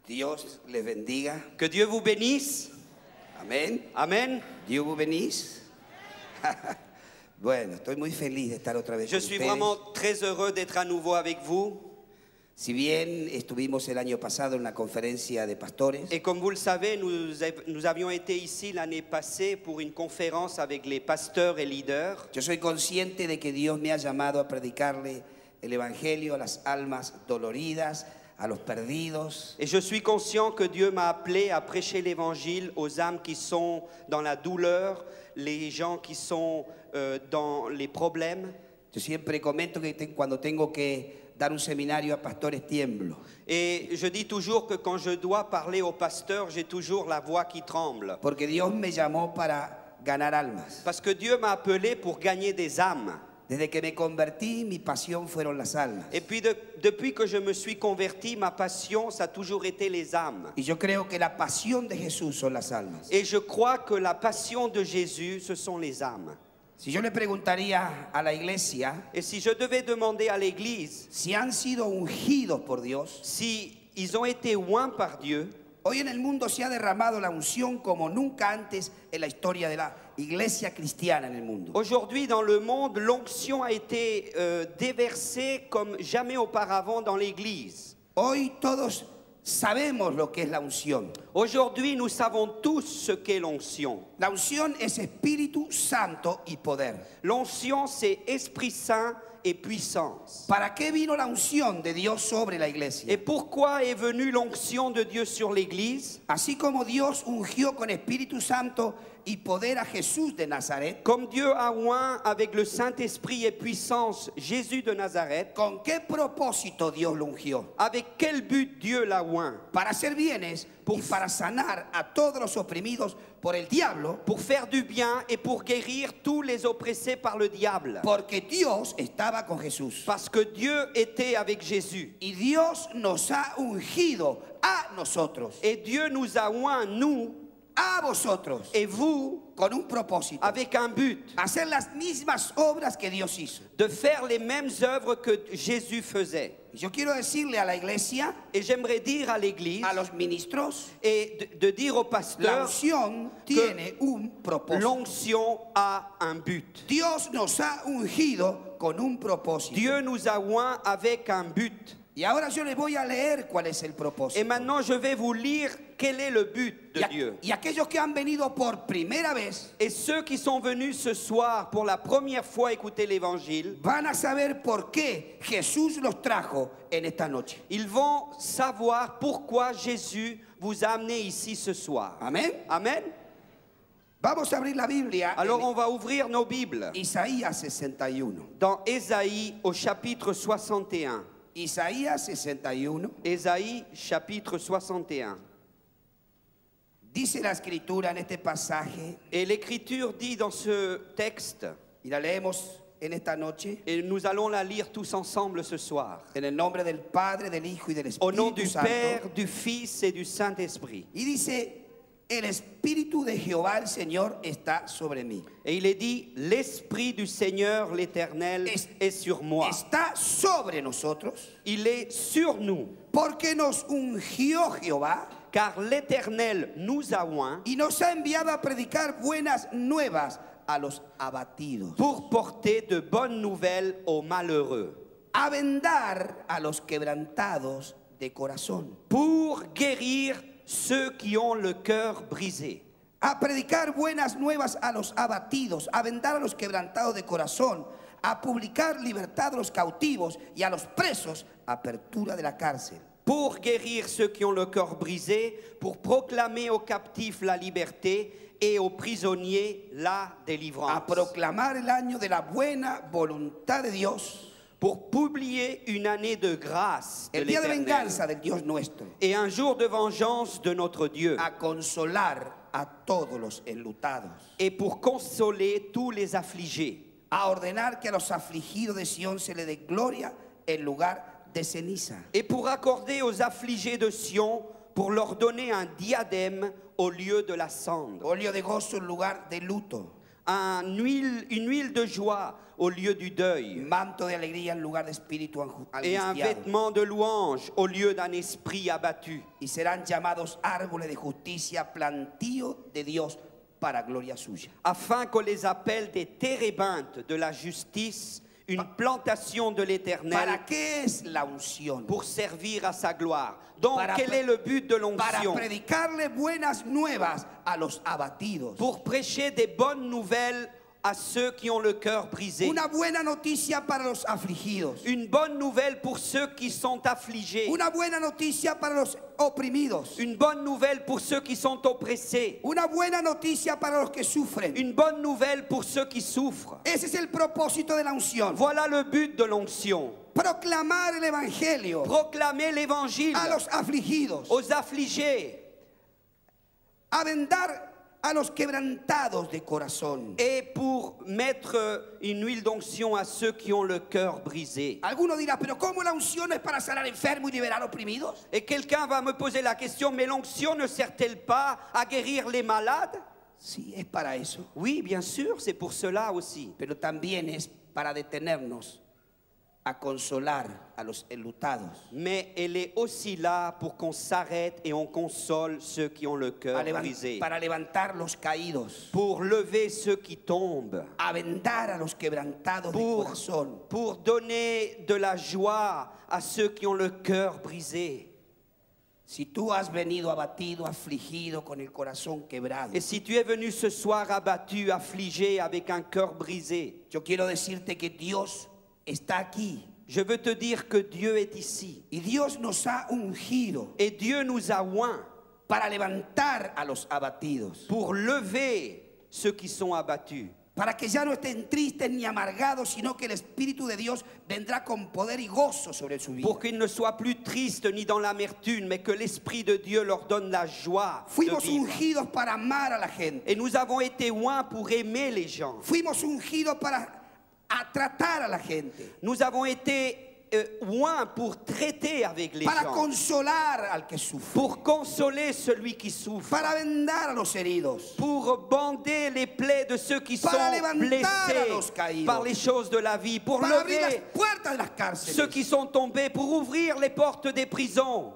Dios les bendiga. Que Dieu vous bénisse. Amén. Amen. Dios vous bénisse. Bueno, estoy muy feliz de estar otra vez Je con suis ustedes. vraiment très heureux d'être à nouveau avec vous. Si bien estuvimos el año pasado en la conferencia de pastores, Et comme vous le savez, nous avions été ici l'année passée pour une conférence avec les pasteurs et leaders. yo soy consciente de que Dios me ha llamado a predicarle el evangelio a las almas doloridas, a los perdidos, Et je suis conscient que Dieu m'a appelé à prêcher l'évangile aux âmes qui sont dans la douleur, les gens qui sont dans les problèmes. Yo siempre comento que cuando tengo que dar un seminario a pastores tiemblo, Et je dis toujours que quand je dois parler aux pasteurs, j'ai toujours la voix qui tremble. porque Dios me llamó para ganar almas. Parce que Dieu m'a appelé pour gagner des âmes. Desde que me convertí, mi pasión fueron las almas. Et puis depuis que je me suis converti, ma passion, ça a toujours été les âmes. Y yo creo que la pasión de Jesús son las almas. Et je crois que la passion de Jésus, ce sont les âmes. Si yo le preguntaría a la iglesia Et si je devais demander à l'Église si han sido ungidos por Dios, si ils ont été oints par Dieu, hoy en el mundo se ha derramado la unción como nunca antes en la historia de la iglesia cristiana en el mundo. aujourd'hui dans le monde, l'onction a été déversée comme jamais auparavant dans l'Église. Hoy todos sabemos lo que es la unción. Aujourd'hui, nous savons tous ce qu'est l'onction. La unción es Espíritu Santo y poder. L'onction, c'est Esprit Saint et puissance. ¿Para qué vino la unción de Dios sobre la iglesia? Et pourquoi est venue l'onction de Dieu sur l'Église? Así como Dios ungió con Espíritu Santo y poder a Jesús de Nazaret, Comme Dieu a oint avec le Saint-Esprit et puissance Jésus de Nazareth, ¿con qué propósito Dios lo ungió? avec quel but Dieu l'a oint? Para hacer bienes y para sanar a todos los oprimidos por el diablo, Pour faire du bien et pour guérir tous les oppressés par le diable. porque Dios estaba con Jesús. Parce que Dieu était avec Jésus. Y Dios nos ha ungido a nosotros, Et Dieu nous a oint, nous a vosotros, et vous, con un propósito. avec un but. Hacer las mismas obras que Dios hizo. De faire les mêmes œuvres que Jésus faisait. Y yo quiero decirle a la iglesia, Et j'aimerais dire à l'Église a los ministros, et de dire aux la pasteurs, unción tiene un propósito. l'onction a un but. Dios nos ha ungido con un propósito. Dieu nous a oints avec un but. Y ahora yo les voy a leer cuál es el Et propósito. maintenant, je vais vous lire quel est le but de Dieu. Y aquellos que han venido por primera vez Et ceux qui sont venus ce soir pour la première fois écouter l'Évangile, van a saber por qué Jesús los trajo en esta noche. ils vont savoir pourquoi Jésus vous a amené ici ce soir. Amén. Amen. Vamos a abrir la Biblia Alors on va ouvrir nos Bibles en Isaías 61. dans Ésaïe au chapitre 61. Isaías 61. Ésaïe chapitre 61. Dice la escritura en este pasaje, Et l'Écriture dit dans ce texte, y la leemos en esta noche, et nous allons la lire tous ensemble ce soir, en el nombre del Padre, del Hijo y del au nom Espíritu du Santo. Père, du Fils et du Saint-Esprit. Y dice, el Espíritu de Jehová el Señor está sobre mí. Et il est dit, l'Esprit du Seigneur l'Éternel est sur moi. Está sobre nosotros, Il est sur nous, porque nos ungió Jehová car l'Éternel nous a oints y nos ha enviado a predicar buenas nuevas a los abatidos, pour porter de bonnes nouvelles aux malheureux, a vendar a los quebrantados de corazón, pour guérir ceux qui ont le cœur brisé, a predicar buenas nuevas a los abatidos, a vendar a los quebrantados de corazón, a publicar libertad a los cautivos y a los presos, apertura de la cárcel. pour guérir ceux qui ont le cœur brisé, pour proclamer aux captifs la liberté et aux prisonniers la délivrance, A proclamar el año de la buena voluntad de Dios, pour publier une année de grâce de el día de l'Éternel venganza del Dios nuestro, et un jour de vengeance de notre Dieu, a consolar a todos los enlutados, et pour consoler tous les affligés, a ordenar que a los afligidos de Sión se le dé gloria en lugar de ceniza, et pour accorder aux affligés de Sion, pour leur donner un diadème au lieu de la cendre, óleo de gozo en lugar de luto, une huile de joie au lieu du deuil, manto de alegría en lugar de espíritu et un angustiado. vêtement de louange au lieu d'un esprit abattu. Y serán llamados árboles de justicia, plantío de Dios para gloria suya. Afin qu'on les appelle des térébintes de la justice, une plantation de l'Éternel ¿Para qué es la unción? pour servir à sa gloire. Donc, Para quel pre- est le but de Para l'onction? predicarle buenas nuevas a los abatidos. Pour prêcher des bonnes nouvelles à ceux qui ont le cœur brisé. Una buena noticia para los afligidos. Une bonne nouvelle pour ceux qui sont affligés. Una buena noticia para los oprimidos. Une bonne nouvelle pour ceux qui sont oppressés. Una buena noticia para los que sufren. Une bonne nouvelle pour ceux qui souffrent. Ese es el propósito de la unción. Voilà le but de l'onction. Proclamar el evangelio Proclamer l'évangile a los afligidos. aux affligés A vendar a los quebrantados de corazón. et pour mettre une huile d'onction à ceux qui ont le cœur brisé. Alguno dirá, pero ¿cómo la unción es para sanar enfermos y liberar oprimidos? Et quelqu'un va me poser la question, mais l'onction ne sert-elle pas à guérir les malades? Sí, es para eso. Oui, bien sûr, c'est pour cela aussi. Pero también es para detenernos a consolar a los enlutados, Mais elle est aussi là pour qu'on s'arrête et on console ceux qui ont le cœur brisé. para levantar los caídos, Pour lever ceux qui tombent. a vendar a los quebrantados de corazón. Pour donner de la joie à ceux qui ont le cœur brisé. Si tú has venido abatido, afligido, con el corazón quebrado, Et si tu es venu ce soir abattu, affligé, avec un cœur brisé, yo quiero decirte que Dios está aquí je veux te dire que Dieu est ici. y Dios nos ha ungido Et Dieu nous a oints para levantar a los abatidos, pour lever ceux qui sont abattus. para que ya no estén tristes ni amargados, sino que el Espíritu de Dios vendrá con poder y gozo sobre su vida. Pour qu'ils ne soient plus tristes ni dans l'amertume, mais que l'Esprit de Dieu leur donne la joie de Fuimos vivre. ungidos para amar a la gente. Et nous avons été oints pour aimer les gens. Fuimos ungidos para tratar a la gente, Nous avons été oints pour traiter avec les para gens, consolar al que sufre, pour consoler celui qui souffre, para vendar a los heridos, pour bander les plaies de ceux qui sont Para levantar a los blessés caídos. par les choses de la vie, pour para abrir las lever puertas de las cárceles, ceux qui sont tombés, pour ouvrir les portes des prisons,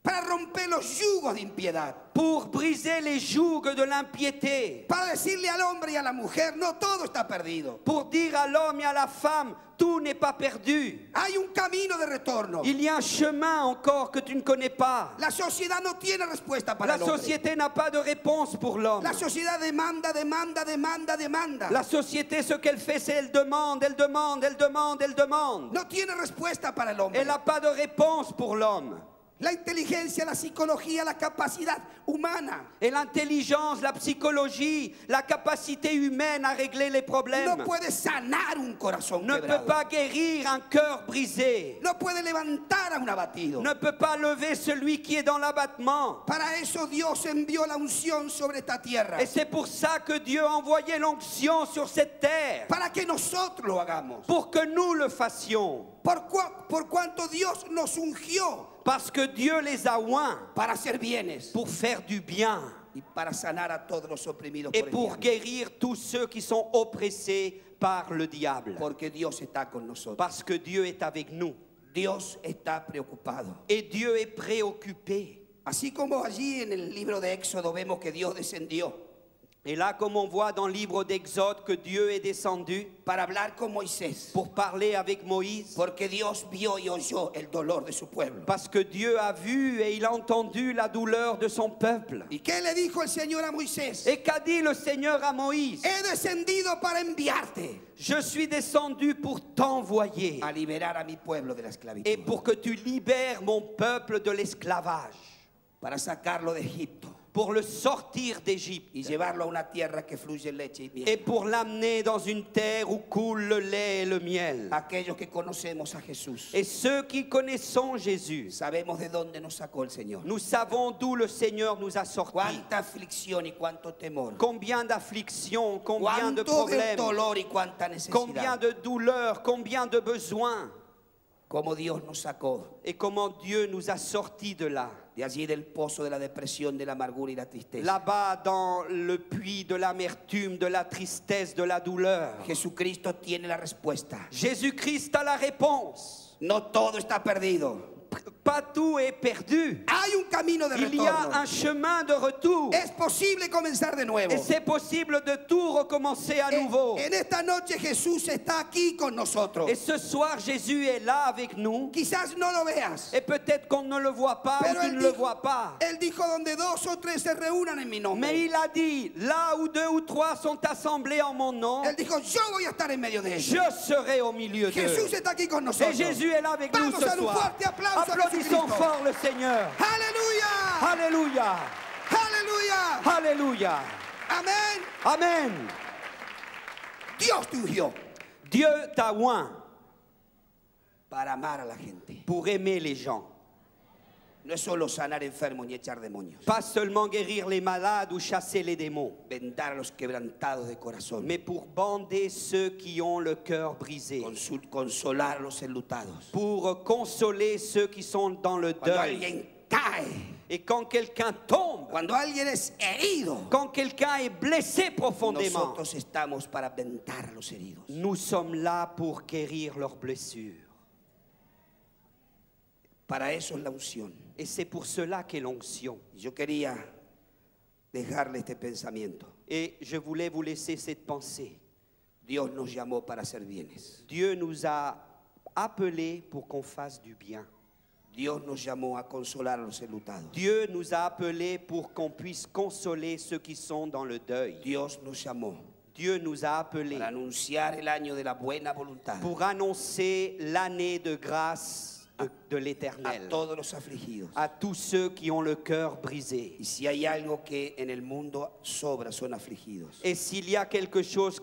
para romper los yugos de impiedad, pour briser les jougs de l'impiété, para decirle al hombre y a la mujer, no todo está perdido. pour dire à l'homme et à la femme, tout n'est pas perdu. Hay un camino de retorno. Il y a un chemin encore que tu ne connais pas. La sociedad no tiene respuesta para La el hombre. société n'a pas de réponse pour l'homme. La sociedad demanda, demanda, demanda, demanda. La société, ce qu'elle fait, c'est elle demande, elle demande, elle demande, elle demande. No tiene respuesta para el hombre. Elle n'a pas de réponse pour l'homme. La inteligencia, la psicología, la capacidad humana Et l'intelligence, la psychologie, la capacité humaine à régler les problèmes no puede sanar un corazón ne peut quebrado. pas guérir un cœur brisé, No puede levantar a un abatido. ne peut pas lever celui qui est dans l'abattement. Para eso Dios envió la unción sobre esta tierra. Et c'est pour ça que Dieu a envoyé l'onction sur cette terre, Para que nosotros lo hagamos. pour que nous le fassions. Por cuanto Dios nos ungió Parce que Dieu les a oints para hacer bienes pour faire du bien y para sanar a todos los oprimidos et por el pour diablo. guérir tous ceux qui sont oppressés par le diable. Porque Dios está con nosotros. Parce que Dieu est avec nous. Dios está preocupado. Et Dieu est préoccupé. Así como allí en el libro de Éxodo vemos que Dios descendió Et là, comme on voit dans le livre d'Exode que Dieu est descendu para hablar con Moisés. pour parler avec Moïse, Porque Dios vio y oyó el dolor de su pueblo. parce que Dieu a vu et il a entendu la douleur de son peuple. ¿Y qué le dijo el Señor a Moisés? Et qu'a dit le Seigneur à Moïse? He descendido para enviarte Je suis descendu pour t'envoyer a liberar a mi pueblo de la esclavitud, et pour que tu libères mon peuple de l'esclavage, para sacarlo de Egipto pour le sortir d'Égypte y llevarlo a una tierra que fluye leche y miel. et pour l'amener dans une terre où coule le lait et le miel. Aquellos que conocemos a Jesús, Et ceux qui connaissons Jésus, sabemos de dónde nos sacó el Señor. nous savons d'où le Seigneur nous a sortis. Cuánta aflicción y cuánto temor. Combien d'afflictions, combien de Cuánto de problèmes, dolor y cuánta combien necesidad. de douleurs, combien de besoins. cómo Dios nos sacó et comment Dieu nous a sortis de là. de allí del pozo de la depresión, de la amargura y la tristeza. Là-bas, dans le puits de l'amertume, de la tristesse, de la douleur. Jesucristo tiene la respuesta. Jésus-Christ a la réponse. No todo está perdido. Pas tout est perdu. Hay un camino de Il y a retorno. un chemin de retour. Es posible comenzar de nuevo. Et c'est possible de tout recommencer à nouveau. En esta noche Jesús está aquí con nosotros. Et ce soir, Jésus est là avec nous. Quizás no lo veas. Et peut-être qu'on ne le voit pas Pero ou tu él ne le dijo- vois pas. Él dijo donde dos o tres se reúnan en mi nombre. Mais il a dit, là où 2 ou 3 sont assemblés en mon nom, Él dijo, yo voy a estar en medio de ellos. je serai au milieu Jesús d'eux. está aquí con Et nosotros. Jésus est là avec nous Vamos ce a dar un soir. fuerte aplauso a Applaudissons Jesucristo. fort le Seigneur. Aleluya. Alléluia. Aleluya. Alléluia. Amén. Amen. Dios te ungió Dieu t'a oint para amar a la gente. pour aimer les gens. No es solo sanar enfermos ni echar demonios. Pas seulement guérir les malades ou chasser les démons, Vendar a los quebrantados de corazón. mais pour bander ceux qui ont le cœur brisé, Consolar a los enlutados. pour consoler ceux qui sont dans le Cuando deuil. alguien cae, Et quand quelqu'un tombe, cuando alguien es herido, quand quelqu'un est blessé profondément, nosotros estamos para vendar a los heridos. nous sommes là pour guérir leurs blessures. Para eso es la unción. Et c'est pour cela qu'est l'onction. Yo quería dejarle este pensamiento. Et je voulais vous laisser cette pensée. Dios nos llamó para hacer bienes. Dieu nous a appelés pour qu'on fasse du bien. Dios nos llamó a consolar a los enlutados. Dieu nous a appelés pour qu'on puisse consoler ceux qui sont dans le deuil. Dios nos llamó Dieu nous a appelés para anunciar el año de la buena voluntad pour annoncer l'année de grâce de a l'Éternel todos los afligidos. à tous ceux qui ont le cœur brisé. Y si hay algo que en el mundo sobra, son afligidos. Et s'il y a quelque chose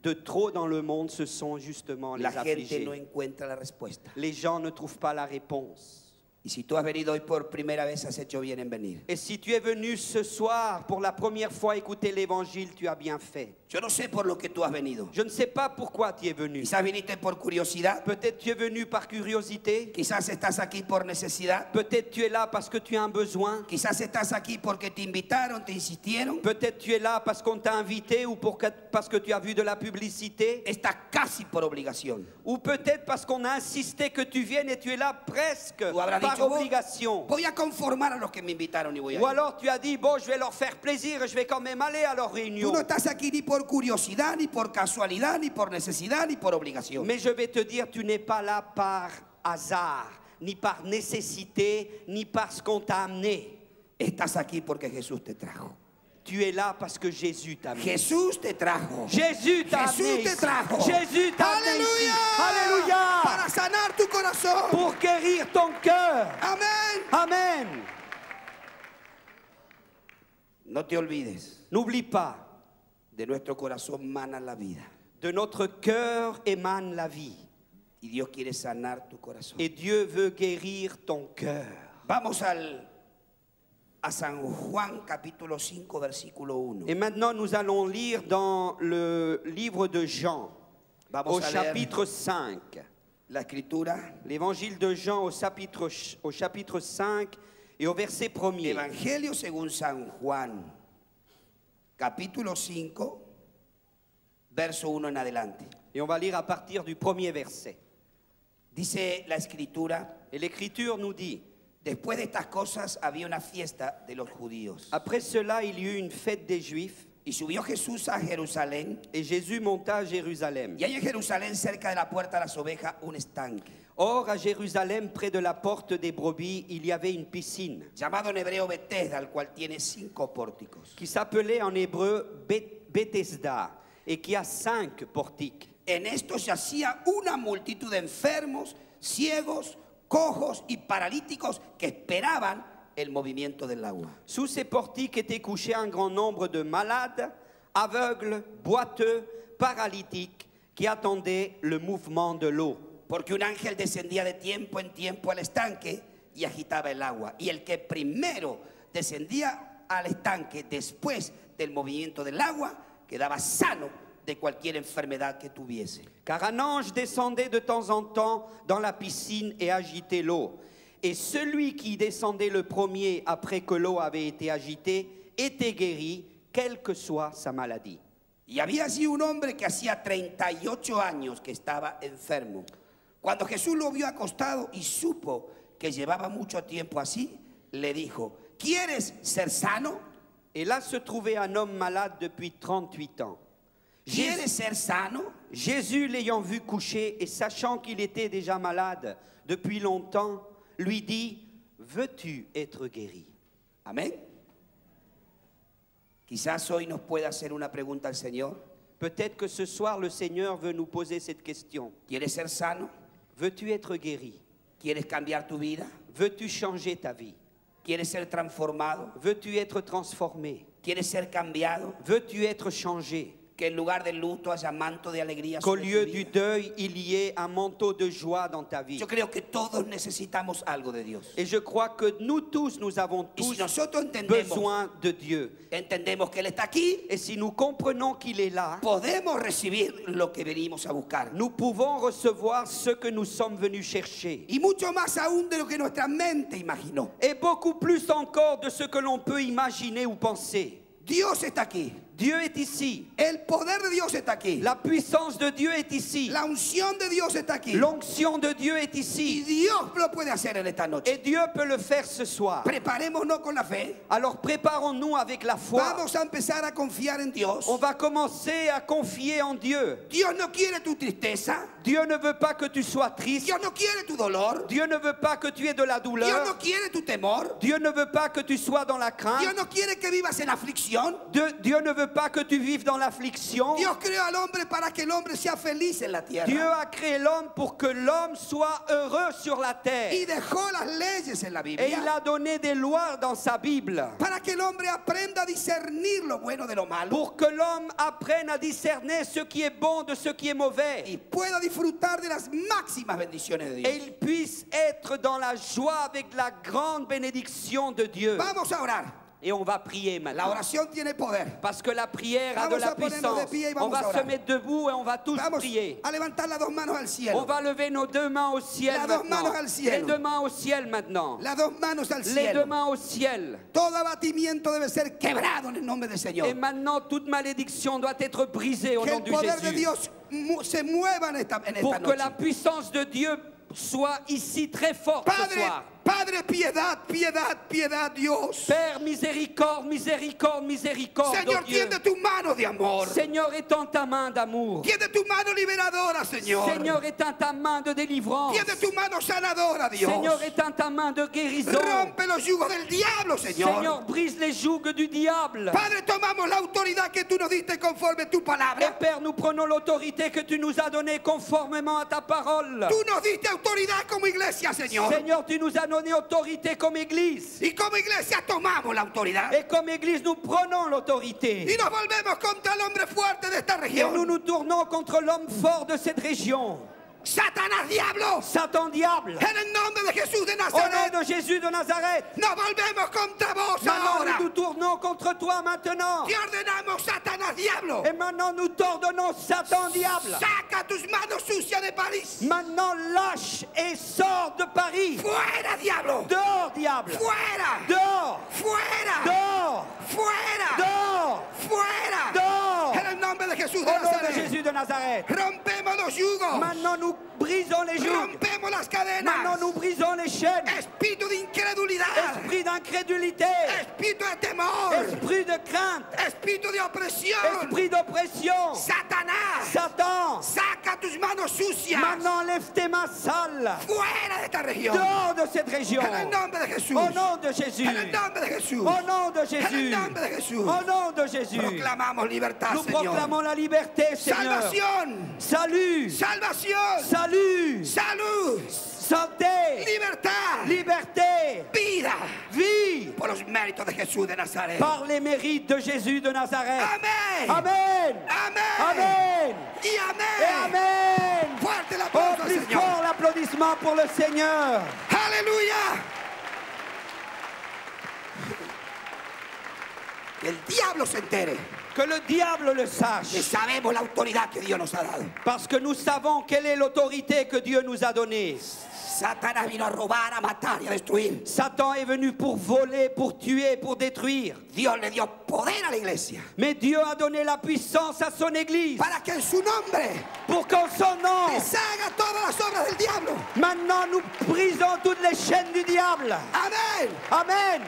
de trop dans le monde, ce sont justement les La gente affligés. no encuentra la respuesta. Les gens ne trouvent pas la réponse. Y si tú has venido hoy por primera vez, has hecho bien en venir. Et si tu es venu ce soir pour la première fois écouter l'Évangile, tu as bien fait. Yo no sé por lo que tú has venido. Je ne sais pas pourquoi tu es venu. Quizás viniste por curiosidad. Peut-être tu es venu par curiosité. Quizás estás aquí por necesidad. Peut-être tu es là parce que tu as un besoin. Quizás estás aquí porque te invitaron, te insistieron. Peut-être tu es là parce qu'on t'a invité ou parce que tu as vu de la publicité. Estás casi por obligación. Ou peut-être parce qu'on a insisté que tu viennes et tu es là presque Tú habrás par dicho, obligation. voy a conformar a los que me invitaron y voy a Ou ir. alors tu as dit, bon, je vais leur faire plaisir et je vais quand même aller à leur Tú réunion. no estás aquí ni por curiosidad, ni por casualidad, ni por necesidad, ni por obligación. Mais je vais te dire, tu n'es pas là par hasard, ni par nécessité, ni parce qu'on t'a amené. Estás aquí porque Jesús te trajo. Tu es là parce que Jésus t'a amené. Jesús te trajo. Jésus t'a amené Jesús te ici. trajo. Jésus t'a amené ici. Aleluya. Para Alléluia. sanar tu corazón. Pour guérir ton cœur. Amén. Amen. No te olvides, N'oublie pas, de nuestro corazón mana la vida. de notre cœur émane la vie. Y Dios quiere sanar tu corazón. Et Dieu veut guérir ton cœur. Vamos a San Juan capítulo 5 versículo 1. Et maintenant, nous allons lire dans le livre de Jean, Vamos au a leer chapitre 5. la escritura. L'évangile de Jean au chapitre 5 et au verset 1er. Evangelio según San Juan, capítulo 5, verso 1 en adelante. Et on va lire à partir du premier verset. Dice la escritura, Et l'Écriture nous dit, después de estas cosas había una fiesta de los judíos. après cela, il y eut une fête des Juifs, Y subió Jesús a Jerusalén. et Jésus monta à Jérusalem. Y hay en Jerusalén, cerca de la puerta de las ovejas, un estanque, Or, à Jérusalem, près de la porte des brebis, il y avait une piscine, llamado en hebreo Betesda, el cual tiene 5 pórticos. qui s'appelait en hébreu Bethesda, et qui a 5 portiques. En estos yacía una multitud de enfermos, ciegos, cojos y paralíticos que esperaban el movimiento del agua. Sous ces portiques étaient couchés un grand nombre de malades, aveugles, boiteux, paralytiques, qui attendaient le mouvement de l'eau. Porque un ángel descendía de tiempo en tiempo al estanque y agitaba el agua. Y el que primero descendía al estanque después del movimiento del agua quedaba sano de cualquier enfermedad que tuviese. Car un ange descendait de temps en temps dans la piscine et agitait l'eau. Et celui qui descendait le premier après que l'eau avait été agitée était guéri, quelle que soit sa maladie. Y había allí un hombre que hacía 38 años que estaba enfermo. Cuando Jesús lo vio acostado y supo que llevaba mucho tiempo así, le dijo, ¿quieres ser sano? Et là se trouvait un homme malade depuis 38 ans. ¿Quieres ser sano? Jésus, l'ayant vu coucher et sachant qu'il était déjà malade depuis longtemps, lui dit, veux-tu être guéri? Amén. Quizás hoy nos pueda hacer una pregunta al Señor. Peut-être que ce soir, le Seigneur veut nous poser cette question. ¿Quieres ser sano? Veux-tu être guéri? ¿Quieres cambiar tu vida? Veux-tu changer ta vie? ¿Quieres ser transformado? Veux-tu être transformé? ¿Quieres ser cambiado? Veux-tu être changé? Que en lugar del luto haya manto de alegría Qu'au sobre tu lieu du vida. deuil, il y ait un manteau de joie dans ta vie. Yo creo que todos necesitamos algo de Dios. Et je crois que nous tous, nous avons Y si tous nosotros entendemos besoin de Dieu. que Él está aquí, Et si nous comprenons qu'il est là, podemos recibir lo que venimos a buscar. nous pouvons recevoir ce que nous sommes venus chercher. Y mucho más aún de lo que nuestra mente imaginó. Et beaucoup plus encore de ce que l'on peut imaginer ou penser. Dios está aquí. Dieu est ici. El poder de Dios está aquí. La puissance de Dieu est ici. La unción de Dios está aquí. L'onction de Dieu est Y ici. Dios lo puede hacer en esta noche. Et Dieu peut le faire ce soir. Preparémonos con la fe. Alors préparons-nous avec la foi. Vamos a empezar a confiar en Dios. On va commencer à confier en Dieu. Dios no quiere tu tristeza. Dieu ne veut pas que tu sois triste. Dios no quiere tu dolor. Dieu ne veut pas que tu aies de la Dios douleur. no quiere tu temor. Dieu ne veut pas que tu sois dans la Dios crainte. no quiere que vivas en aflicción. Dieu ne veut pas que tu vives dans l'affliction. Dios creó al hombre para que el hombre sea feliz en la Dieu tierra. a créé l'homme pour que l'homme soit heureux sur la terre. Y dejó las leyes en la Et il Biblia a donné des lois dans sa Bible para que el hombre aprenda a discernir lo bueno de lo malo pour que l'homme apprenne à discerner ce qui est bon de ce qui est mauvais. y pueda disfrutar de las máximas bendiciones de Et Dios. il puisse être dans la joie avec la grande bénédiction de Dieu. Vamos a orar. Et on va prier La maintenant. oración tiene poder. Parce que la prière a de Vamos la a ponernos puissance. de pie y On vamos va a se orar. mettre debout et on va tous Vamos prier. a levantar las dos manos al On cielo. va lever nos deux mains au ciel Las dos maintenant. manos al cielo. Les deux mains au ciel maintenant. Las dos manos al Les deux cielo. mains au ciel. Todo abatimiento debe ser quebrado en el nombre del Et Señor. maintenant, toute malédiction doit être brisée au Que nom el de poder de Jésus. Dios se mueva en esta Pour que la noche. puissance de Dieu soit ici très forte ce Padre, soir. Padre, piedad, piedad, piedad, Dios. Père, miséricorde, miséricorde, miséricorde, oh Señor, Dieu. tiende tu mano de amor. Seigneur, étends ta main d'amour. Tiende tu mano liberadora, Señor. Seigneur, étends ta main de délivrance. Tiende tu mano sanadora, Dios. Seigneur, étends ta main de guérison. Rompe los yugos del diablo, Señor. Seigneur, brise les jougs du diable. Padre, tomamos la autoridad que tú nos diste conforme tu Et palabra. Père, nous prenons l'autorité que tu nous as donnée conformément à ta parole. Tú nos diste autoridad como iglesia, Señor. Seigneur, tu nous as donné autorité comme Église. Y como iglesia tomamos la autoridad. Et comme Église, nous prenons l'autorité. Y nos volvemos contra el hombre fuerte de esta Et nous región. nous tournons contre l'homme fort de cette région. Satanás, diablo. Satan, diable. En el nombre de Jesús de Au nom Nazaret. de Jésus de Nazareth. Nos volvemos contra vos Maintenant, ahora. nous nous tournons contre toi maintenant. Te ordenamos, Satanás, diablo. Et maintenant, nous t'ordonnons, Satan, diable. Saca tus manos sucias de París. Maintenant, lâche et sors de Paris. Fuera, diablo. Dehors, diable. Fuera. Dehors. Fuera. Dehors. Fuera. Dehors. Fuera. Dehors. En el nombre de Jesús de Au nom de Nazaret. Jésus de Nazareth. Rompemos los yugos. Maintenant, nous brisons les jougs. Rompemos las cadenas. Maintenant, nous brisons les chaînes. Espíritu de incredulidad. Esprit d'incrédulité. Espíritu de temor. Esprit de crainte. Espíritu de opresión. Esprit d'oppression. Satanás. Satan. Saca tus manos sucias. Maintenant, lève tes mains sales. Fuera de esta región. Dehors de cette région. En el nombre de Jesús. Au nom de Jésus. En el nombre de Jesús. Au nom de En el Jésus. nombre de Jesús. Au nom de Jésus. Proclamamos libertad, Nous Señor. proclamons la liberté, Seigneur. Salvación. Salut. Salvación. Salut. Salud. Santé. Libertad. Liberté. Vida. Vie. Por los méritos de Jesús de Nazaret. Par les mérites de Jésus de Nazareth. Amén. Amen. Amén. Amen. Y Et amén. Amen. Fuerte el Oh, aplauso al plus Señor. fort l'applaudissement pour le Seigneur. Aleluya. Que el diablo se entere. Que le diable le Que sache. sabemos la autoridad que Dios nos ha dado. Parce que nous savons quelle est l'autorité que Dieu nous a donnée. Satanás vino a robar, a matar y a destruir. Satan est venu pour voler, pour tuer, pour détruire. Dios le dio poder a la iglesia Mais Dieu a donné la puissance à son Église para que en su nombre pour qu'en son nom, deshaga todas las obras del diablo. maintenant nous brisons toutes les chaînes du diable. Amén. Amen.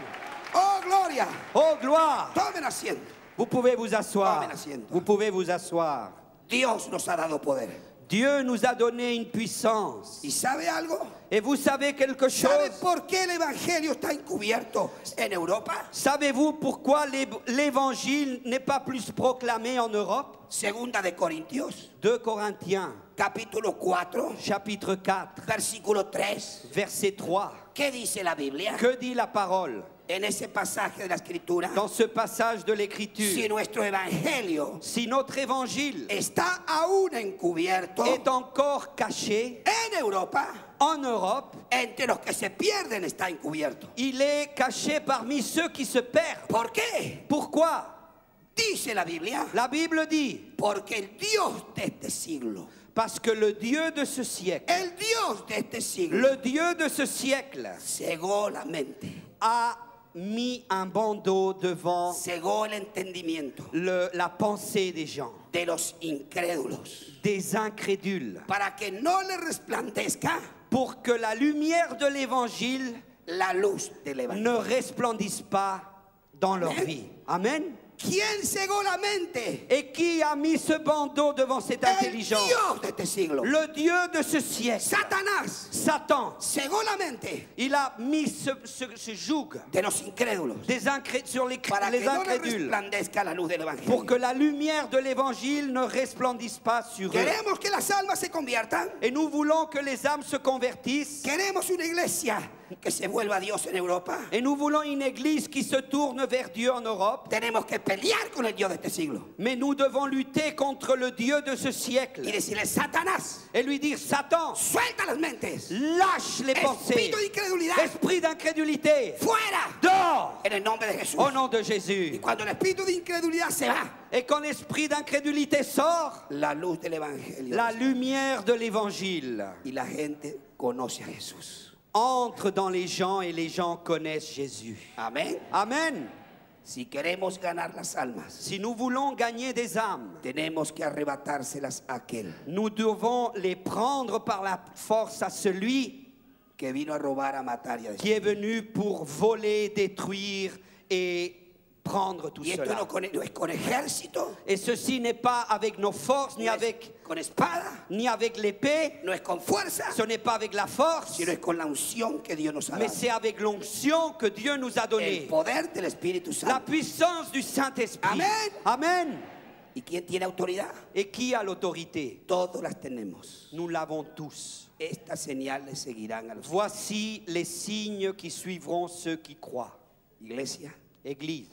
Oh, gloria. Oh gloire. Tomen asiento. Vous pouvez vous asseoir. Tomen asiento. Vous pouvez vous asseoir. Dios nos ha dado poder. Dieu nous a donné une puissance. ¿Y sabe algo? Et vous savez quelque ¿Sabe chose? por qué el evangelio está encubierto en Europa? Savez-vous pourquoi l'évangile n'est pas plus proclamé en Europe? Segunda de Corintios, 2 Corinthiens, capítulo 4, chapitre 4, versículo 3. verset 3. ¿Qué dice la Biblia? Que dit la parole En ese pasaje de la Escritura, dans ce passage de si l'Écriture? nuestro evangelio Si notre évangile está aún encubierto est encore caché en Europa, en Europe, entre los que se pierden está encubierto. il est caché parmi ceux qui se perdent. ¿Por qué? Pourquoi? Dice la Biblia, La Bible dit, porque el Dios de este siglo, parce que le Dieu de ce siècle, el Dios de este siglo, le Dieu de ce siècle cegó la mente, a mis un bandeau devant cegó el entendimiento la pensée des gens, de los incrédulos, des incrédules, para que no le resplandezca pour que la lumière de l'évangile la luz del ne evangelio. resplendisse pas dans leur Amen. vie. Amen. ¿Quién cegó la mente? Et qui a mis ce bandeau devant cette El intelligence? Dios de este siglo. Le Dieu de ce siècle, Satanás Satan. cegó la mente Il a mis ce joug de los incrédulos sur les para que no le incrédules resplandezca la luz del pour evangelio. que la lumière de l'évangile ne resplendisse pas sur eux. Queremos que las almas se conviertan. Et nous voulons que les âmes se convertissent. Queremos una iglesia que se vuelva a Dios en Europa. Et nous voulons une église qui se tourne vers Dieu en Europe. Tenemos que pelear con el Dios de este siglo Mais nous devons lutter contre le Dieu de ce siècle y decirle: Satanás, et lui dire, Satan, suelta las mentes, lâche les pensées. espíritu de incredulidad, Esprit d'incrédulité, fuera, dors en el nombre de Jesús. au nom de Y Jésus. cuando el espíritu de incredulidad se va, Et quand l'esprit d'incrédulité sort, la luz del evangelio la lumière de l'évangile y la gente conoce a Jesús. entre dans les gens et les gens connaissent Jésus. Amén. Amen. Si queremos ganar las almas, Si nous voulons gagner des âmes, tenemos que arrebatárselas a aquel nous devons les prendre par la force à celui que vino a robar, a matar y a qui est destruir. venu pour voler, détruire et prendre tout Y esto cela. no es con ejército, Et ceci n'est pas avec nos forces, ni no avec, es con espada, ni avec l'épée, no es con fuerza, ce n'est pas avec la force, sino es con la unción que Dios nos ha mais dado. c'est avec l'onction que Dieu nous a El donnée. poder del Espíritu La Santo. puissance du Saint-Esprit. Amen. Amen. ¿Y quién tiene autoridad? Et qui a l'autorité? Todos las tenemos. Nous l'avons tous. Estas señales seguirán a los Voici les signes qui suivront ceux qui croient. Iglesia, Église,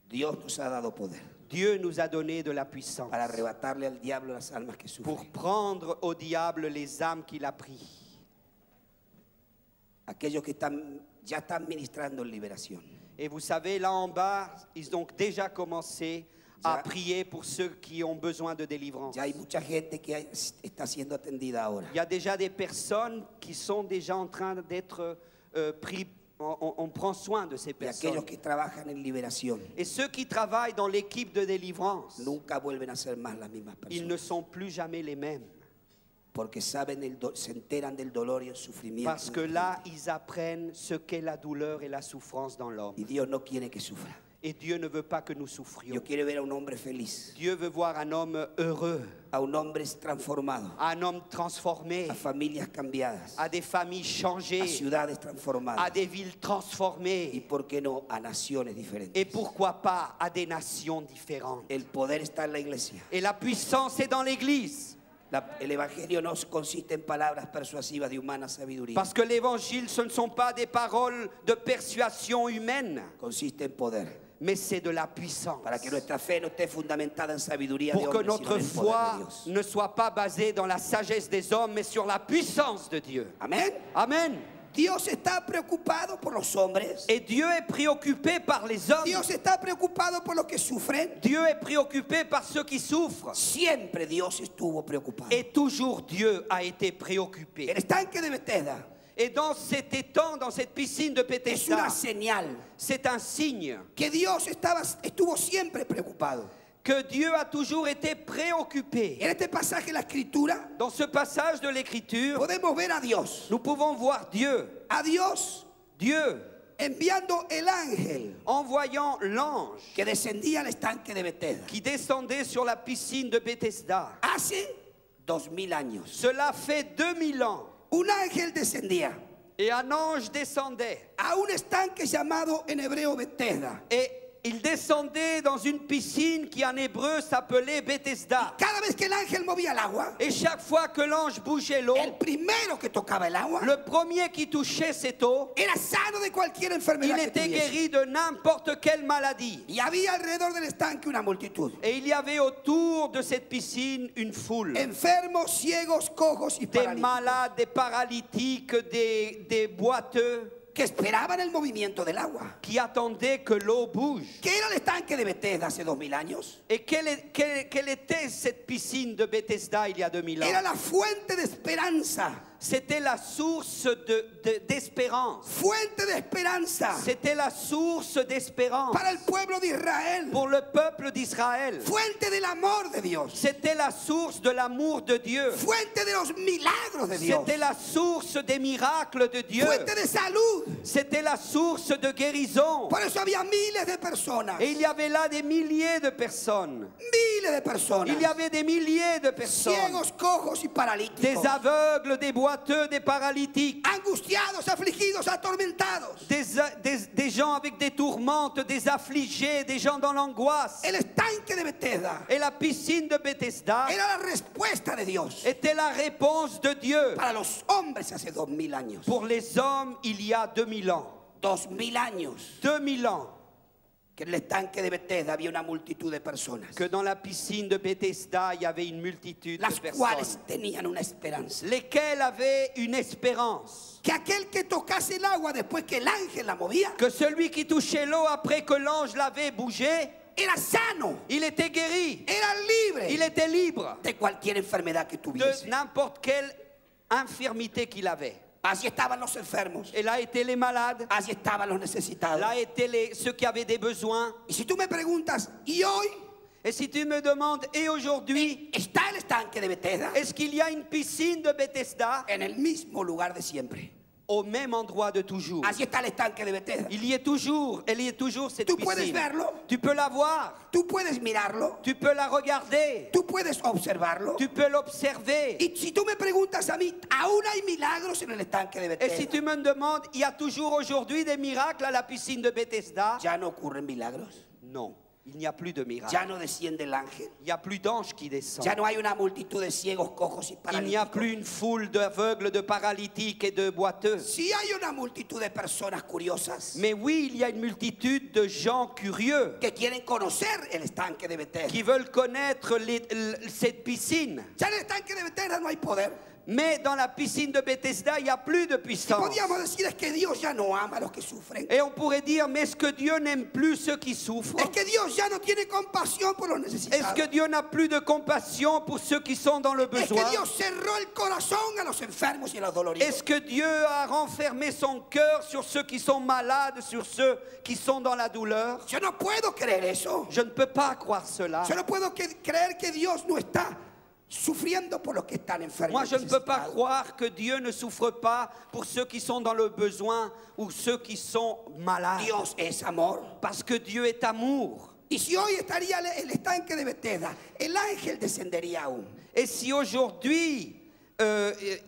Dios nos ha dado poder Dieu nous a donné de la puissance para arrebatarle al diablo las almas que pour sufren. prendre au diable les âmes qu'il a pris. Aquellos que ya están ministrando en liberación. Et vous savez, là en bas, ils ont déjà commencé à Ya. prier pour ceux qui ont besoin de délivrance. Ya hay mucha gente que está siendo atendida ahora. Il y a déjà des personnes qui sont déjà en train d'être pris. On prend soin de ces Y personnes. aquellos que trabajan en liberación Et ceux qui travaillent dans l'équipe de délivrance, nunca vuelven a ser más las mismas ils ne personas. sont plus jamais les mêmes. Porque se enteran del dolor y el sufrimiento. Parce que là, ils apprennent ce qu'est la douleur et la souffrance dans l'homme. Y Dios no quiere que sufra. Et Dieu ne veut pas que nous souffrions. Dios quiere ver a un hombre feliz, Dieu veut voir un homme heureux, a un hombre transformado, un homme transformé, a familias cambiadas, à des familles a changées, ciudades à transformadas des villes y, transformées. ¿por qué no, a naciones diferentes? Et pourquoi pas à des nations différentes. El poder está en la iglesia. Et la puissance est dans l'Église. El evangelio no consiste en palabras persuasivas de humana sabiduría. Parce que l'Évangile, ce ne sont pas des paroles de persuasion humaine, Consiste en poder. mais c'est de la puissance. Para que nuestra fe no esté fundamentada en sabiduría de Pour que hombres, sino notre en el poder de foi Dios. ne soit pas basée dans la sagesse des hommes, mais sur la puissance de Dieu. Amén. Amen. Dios está preocupado por los hombres. Et Dieu est préoccupé par les hommes. Dios está preocupado por los que sufren. Dieu est préoccupé par ceux qui souffrent. Siempre Dios estuvo preocupado. Et toujours Dieu a été préoccupé. El estanque de Bethesda Et dans cet étang, dans cette piscine de es Bethesda, una señal c'est un signe que Dios estuvo siempre preocupado. que Dieu a toujours été préoccupé. En este pasaje de la Escritura Dans ce passage de l'Écriture, podemos ver a Dios. nous pouvons voir Dieu, A Dios enviando el ángel envoyant l'ange que descendía al estanque de Bethesda. qui descendait sur la piscine de Bethesda. Hace 2000 años. Cela fait 2000 ans. Un ángel descendía Et un ange descendait. a un estanque llamado en hebreo Bethesda. Et il descendait dans une piscine qui en hébreu s'appelait Bethesda. Cada vez que el ángel movía el agua, Et chaque fois que l'ange bougeait l'eau, el primero que tocaba el agua le premier qui touchait cette eau, era sano de cualquier il enfermedad que était tuviese. guéri de n'importe quelle maladie. Y había alrededor del estanque una multitud. Et il y avait autour de cette piscine une foule. Enfermos, ciegos, cojos y Des paralíticos malades, des paralytiques, des boiteux que esperaban el movimiento del agua. qui attendaient que l'eau bouge. ¿Qué era el estanque de Bethesda hace 2000 años? Et quelle était cette piscine de Bethesda il y a 2000 Era ans? la fuente de esperanza. C'était la source d'espérance. Fuente de esperanza C'était la source d'espérance para el pueblo de Israel. pour le peuple d'Israël. Fuente del amor de Dios. C'était la source de l'amour de Dieu. Fuente de los milagros de Dios. C'était la source des miracles de Dieu. Fuente de salud. C'était la source de guérison. Por eso había miles de personas. Et il y avait là des milliers de personnes. Miles de personas. Il y avait des milliers de personnes. Ciegos, cojos y Des paralíticos. aveugles, des boiteux, des paralytiques. Angustiados, afligidos, atormentados. Des gens avec des tourmentes, des affligés, des gens dans l'angoisse. El estanque de Bethesda Et la piscine de Bethesda era la respuesta de Dios était la réponse de Dieu para los hombres hace 2000 años. pour les hommes il y a 2000 ans. 2000 años 2000 ans que en el estanque de Bethesda había una multitud de personas, que dans la piscine de Bethesda, il y avait une multitude las de cuales personnes, tenían una esperanza. lesquelles avaient une espérance. Que aquel que tocase el agua después que el ángel la movía Que celui qui touchait l'eau après que l'ange l'avait bougé, era sano, il était guéri, era libre il était libre de cualquier enfermedad que de tuviese. n'importe quelle infirmité qu'il avait. Allí estaban los enfermos, Et là étaient les malades, allí estaban los necesitados. là étaient ceux qui avaient des besoins. Y si tú me preguntas, ¿y hoy Et si tu me demandes, et aujourd'hui, está el estanque de Bethesda? est-ce qu'il y a une piscine de Bethesda En el mismo lugar de siempre. au même endroit de toujours? Allí está el estanque de Bethesda. Il y est toujours cette Tú puedes piscine. verlo, Tu peux la voir, tú puedes mirarlo, tu peux la regarder, tú puedes observarlo. tu peux l'observer. Y si tú me preguntas a mí, aún hay milagros en el estanque de Et si Bethesda. tu me demandes, il y a toujours aujourd'hui des miracles à la piscine de Bethesda? Ya no ocurren milagros. Non, il n'y a plus de miracles. Ya no desciende el ángel. Il n'y a plus d'anges qui descendent. Ya no hay una multitud de ciegos, cojos y Il n'y a paralíticos. plus une foule d'aveugles, de paralytiques et de boiteux. Sí hay una multitud de personas curiosas Mais oui, il y a une multitude de gens curieux que quieren conocer el estanque de Bethesda. qui veulent connaître cette piscine. Ya en el estanque de Bethesda no hay poder. Mais dans la piscine de Bethesda, il n'y a plus de puissance. Podríamos decir es que Dios ya no ama a los que sufren. Et on pourrait dire, mais est-ce que Dieu n'aime plus ceux qui souffrent? Es que Dios ya no tiene compasión por los Est-ce necesitados. que Dieu n'a plus de compassion pour ceux qui sont dans le Es que besoin? Dios cerró el corazón a los enfermos y a los doloridos. Est-ce que Dieu a renfermé son cœur sur ceux qui sont malades, sur ceux qui sont dans la douleur? Yo no puedo creer eso. Je ne peux pas croire cela. Yo no puedo creer que Dios no está sufriendo por los que están enfermos. Moi, je ne peux pas necesitados. croire que Dieu ne souffre pas pour ceux qui sont dans le besoin ou ceux qui sont malades. Dios es amor. Parce que Dieu est amour. Y si hoy estaría el estanque de Bethesda, el ángel descendería aún. Et si aujourd'hui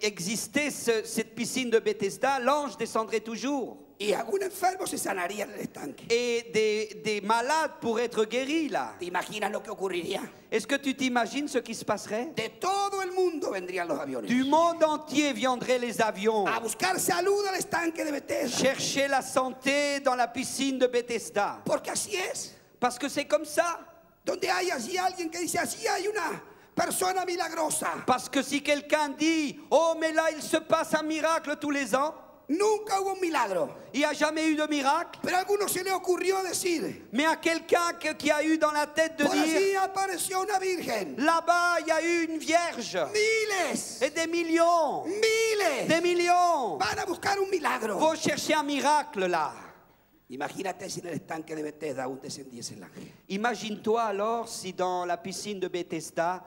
existait cette piscine de Bethesda, l'ange descendrait toujours. Y algún enfermo se sanaría en el estanque. Et des malades pourraient être guéris là. ¿Te imaginas lo que ocurriría? Est-ce que tu t'imagines ce qui se passerait? De todo el mundo vendrían los aviones Du monde entier viendraient les avions a buscar salud al estanque de Bethesda. chercher la santé dans la piscine de Bethesda. Porque así es. Parce que c'est comme ça. Donde hay allí alguien que dice, así hay una persona milagrosa. Parce que si quelqu'un dit, oh mais là il se passe un miracle tous les ans, Nunca hubo un milagro. Il n'y a jamais eu de miracle. Pero a algunos se les ocurrió decir, Mais à quelqu'un qui a eu dans la tête de por dire, allí apareció una virgen. là-bas, il y a eu une vierge. Miles, Et des millions. Des miles millions. van a buscar un milagro. Vont chercher un miracle là. Imagínate si en el estanque de Bethesda aún descendiese el ángel. Imagine-toi alors si dans la piscine de Bethesda,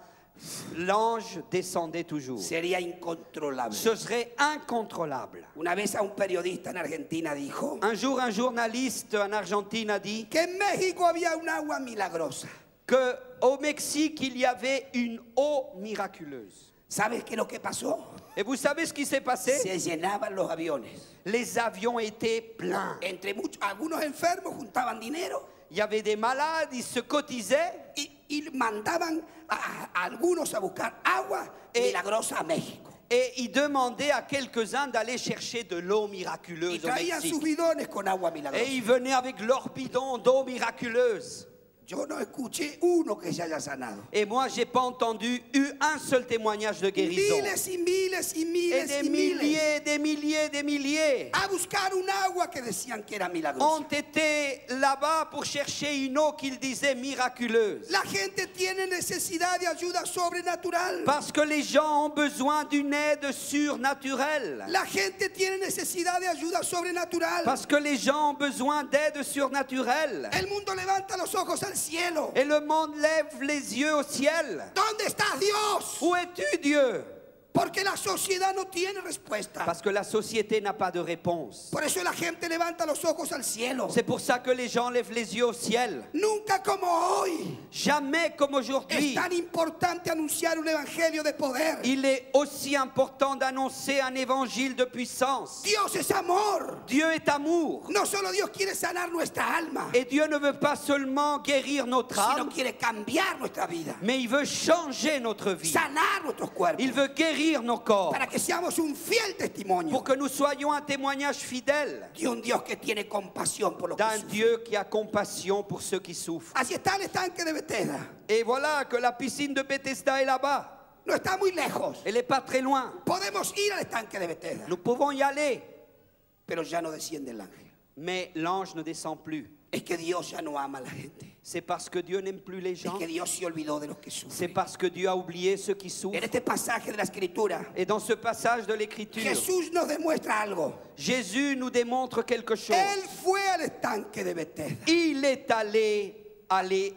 l'ange descendait toujours. Sería incontrolable. Ce serait incontrôlable. Una vez a un periodista en Argentina dijo Un jour, un journaliste en Argentine a dit que en México había un agua milagrosa. qu'au Mexique, il y avait une eau miraculeuse. ¿Sabes qué es lo que pasó? Et vous savez ce qui s'est passé? Se llenaban los aviones. Les avions étaient pleins. Entre muchos, algunos enfermos juntaban dinero Il y avait des malades, ils se cotisaient y mandaban a algunos a buscar agua milagrosa a México. et ils demandaient à quelques-uns d'aller chercher de l'eau Y miraculeuse au traían sus Mexique. bidones con agua Et milagrosa. ils venaient avec leur bidon d'eau miraculeuse. Yo no escuché uno que se haya sanado. Et moi, j'ai pas entendu un seul témoignage de guérison. Miles y miles y Et miles des y miles milliers, des milliers, des milliers a buscar un agua que decían que era ont milagrosa. été là-bas pour chercher une eau qu'ils disaient miraculeuse. La gente tiene necesidad de ayuda sobrenatural. Parce que les gens ont besoin d'une aide surnaturelle. La gente tiene necesidad de ayuda sobrenatural. Parce que les gens ont besoin d'aide surnaturelle. El mundo levanta los ojos al cielo. Et le monde lève les yeux au ciel. ¿Dónde está Dios? Où es-tu, Dieu? Porque la sociedad no tiene respuesta. Parce que la société n'a pas de réponse. Por eso la gente levanta los ojos al cielo. C'est pour ça que les gens lèvent les yeux au ciel. Nunca como hoy Jamais comme es aujourd'hui. tan importante anunciar un evangelio de poder. Il est aussi important d'annoncer un évangile de puissance. Dios es amor. Dieu est amour. No solo Dios quiere sanar nuestra alma, Et Dieu ne veut pas seulement guérir notre sino âme, quiere cambiar nuestra vida, mais il veut changer notre vie. sanar nuestros cuerpos, Il veut guérir nos corps para que seamos un fiel testimonio pour que nous soyons un témoignage fidèle de un Dios que tiene compasión por los que d'un sufren. Dieu qui a compassion pour ceux qui souffrent. Así está el estanque de Bethesda. Et voilà que la piscine de Bethesda est là-bas. No está muy lejos. Elle n'est pas très loin. Podemos ir al estanque de Bethesda, Nous pouvons y aller, pero ya no desciende el ángel. mais l'ange ne descend plus. Es que Dios ya no ama a la gente. C'est parce que Dieu n'aime plus les Es gens. que Dios se olvidó de los que C'est sufren. parce que Dieu a oublié ceux qui En souffrent. este pasaje de la Escritura, Et dans ce passage de l'Écriture, Jesús nos demuestra algo. Jésus nous démontre quelque chose. Él fue al estanque de Bethesda Il est allé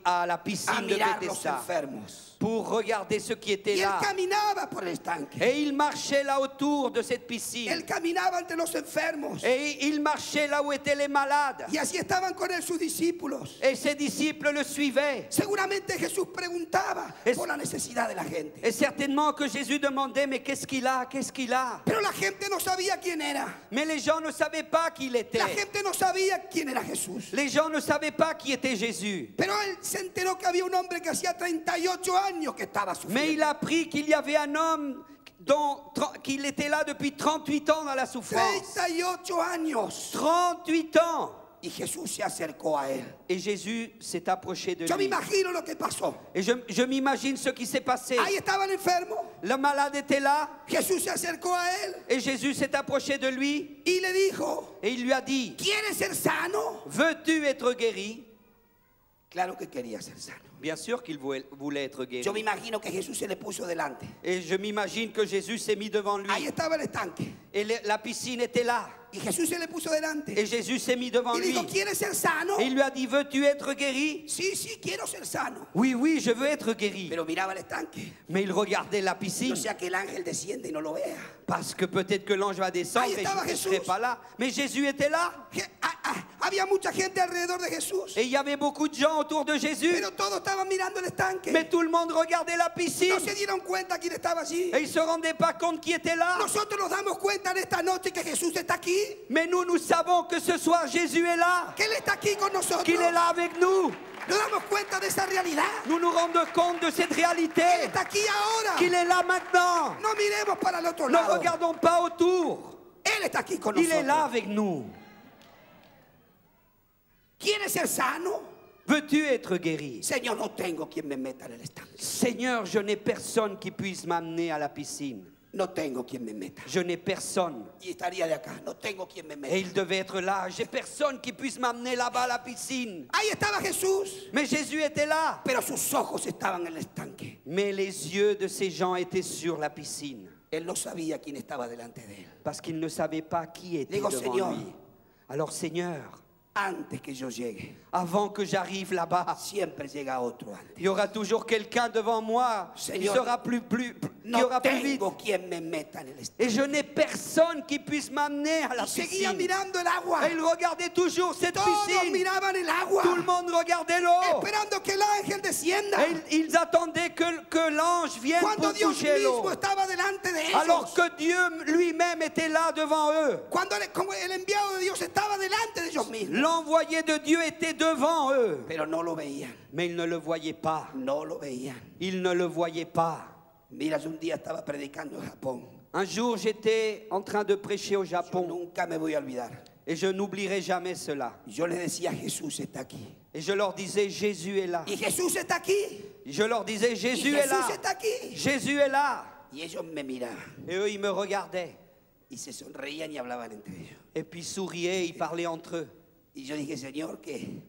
à la a piscine de mirar los Bethesda enfermos. pour regarder ceux qui étaient Y él là. caminaba por el estanque. Et il marchait là autour de cette piscine. Él caminaba entre los enfermos. Et il marchait là où étaient les malades. Y así estaban con él sus discípulos. Et ses disciples le suivaient. Seguramente Jesús preguntaba Es- por la necesidad de la gente. Et certainement que Jésus demandait, mais qu'est-ce qu'il a? Qu'est-ce qu'il a? Pero la gente no sabía quién era. Mais les gens ne savaient pas qui il était. La gente no sabía quién era Jesús. Les gens ne savaient pas qui était Jésus. Pero él se enteró que había un hombre que hacía 38 años que estaba Mais il sufriendo. a appris qu'il y avait un homme qu'il était là depuis 38 ans dans la souffrance. 38 años. 38 ans. Y Jesús se acercó a él. Et Jésus s'est approché de Yo me lui. imagino lo que pasó. Et je m'imagine ce qui s'est passé. Ahí estaba el enfermo. Le malade était là Jesús se acercó a él et Jésus s'est approché de lui y le dijo, et il lui a dit, ¿quieres ser sano? veux-tu être guéri? Claro que quería ser sano. Bien sûr qu'il voulait être guéri. Yo me imagino que Jesús se le puso delante. Et je m'imagine que Jésus s'est mis devant lui. Ahí estaba el estanque. Et la piscine était là. Y Jesús se le puso delante. Et Jésus s'est mis devant Y lui. dijo, ¿quieres ser sano? Et il lui a dit, veux-tu être guéri? Sí, sí, quiero ser sano. Oui, oui, je veux être guéri. Pero miraba el estanque. Mais il regardait la No piscine. sea que el ángel desciende y no lo vea. Parce que peut-être que l'ange va descendre Ahí et estaba je ne Jesús. serai pas là. Mais Jésus était là. Había mucha gente alrededor de Jesús. Et il y avait beaucoup de gens autour de Jésus. Pero todos estaban mirando el estanque. Mais tout le monde regardait la piscine. No se dieron cuenta quién estaba allí. Et ils ne se rendaient pas compte qui était là. Nosotros nos damos cuenta en esta noche que Jesús está aquí. Mais nous savons que ce soir Jésus est là. Que Él está aquí con nosotros. Qu'il est là avec nous. Nos damos cuenta de esa realidad. Nous nous rendons compte de cette réalité. Él está aquí ahora. Qu'il est là maintenant. No miremos para el otro Ne lado. regardons pas autour. Él está aquí con Il est là nosotros. avec nous. ¿Quieres ser sano? Veux-tu être guéri? Señor, no tengo quien me meta en el estanque. Seigneur, je n'ai personne qui puisse m'amener à la piscine. no tengo quien me meta. Je n'ai personne. Y estaría de acá, no tengo quien me meta. Et il devait être là. J'ai personne qui puisse m'amener là-bas à la piscine. Ahí estaba Jesús, Mais Jésus était là. pero sus ojos estaban en el estanque. Mais les yeux de ces gens étaient sur la piscine. Él no sabía quién estaba delante de él. Parce qu'ils ne savaient pas qui était Digo, devant Seigneur. lui. Alors Seigneur, Antes que yo llegue, avant que j'arrive là-bas, siempre llega otro antes. il y aura toujours quelqu'un devant moi qui Seigneur, sera qui No aura plus vite. tengo quien me meta en el estanque. Et je n'ai personne qui puisse m'amener à la Y seguía piscine. mirando el agua. Et il regardait toujours cette Todos piscine. miraban el agua, Tout le monde regardait l'eau. esperando que el ángel descienda. Et ils attendaient que l'ange vienne Cuando pour Dios toucher l'eau. mismo estaba delante de ellos. Alors que Dieu lui-même était là devant eux. Cuando como el enviado de Dios estaba delante de ellos mismos. L'envoyé de Dieu était devant eux. Pero no lo veían. Mais ils ne le voyaient pas. No lo veían. Ils ne le voyaient pas. Mira, yo un día estaba predicando en Japón. Un jour, j'étais en train de prêcher au Yo Japon. nunca me voy a olvidar. Et je n'oublierai jamais cela. Yo les decía, Jesús está aquí. Et je leur disais, Jésus est là. Y Jesús está aquí. Je leur disais, Y Jésus est là. Jesús está aquí. Jésus est là. Y ellos me miraban. Et eux, ils me regardaient. Y se sonreían y hablaban entre ellos. Et puis souriaient, ils parlaient entre eux. Y yo dije, Señor, ¿qué?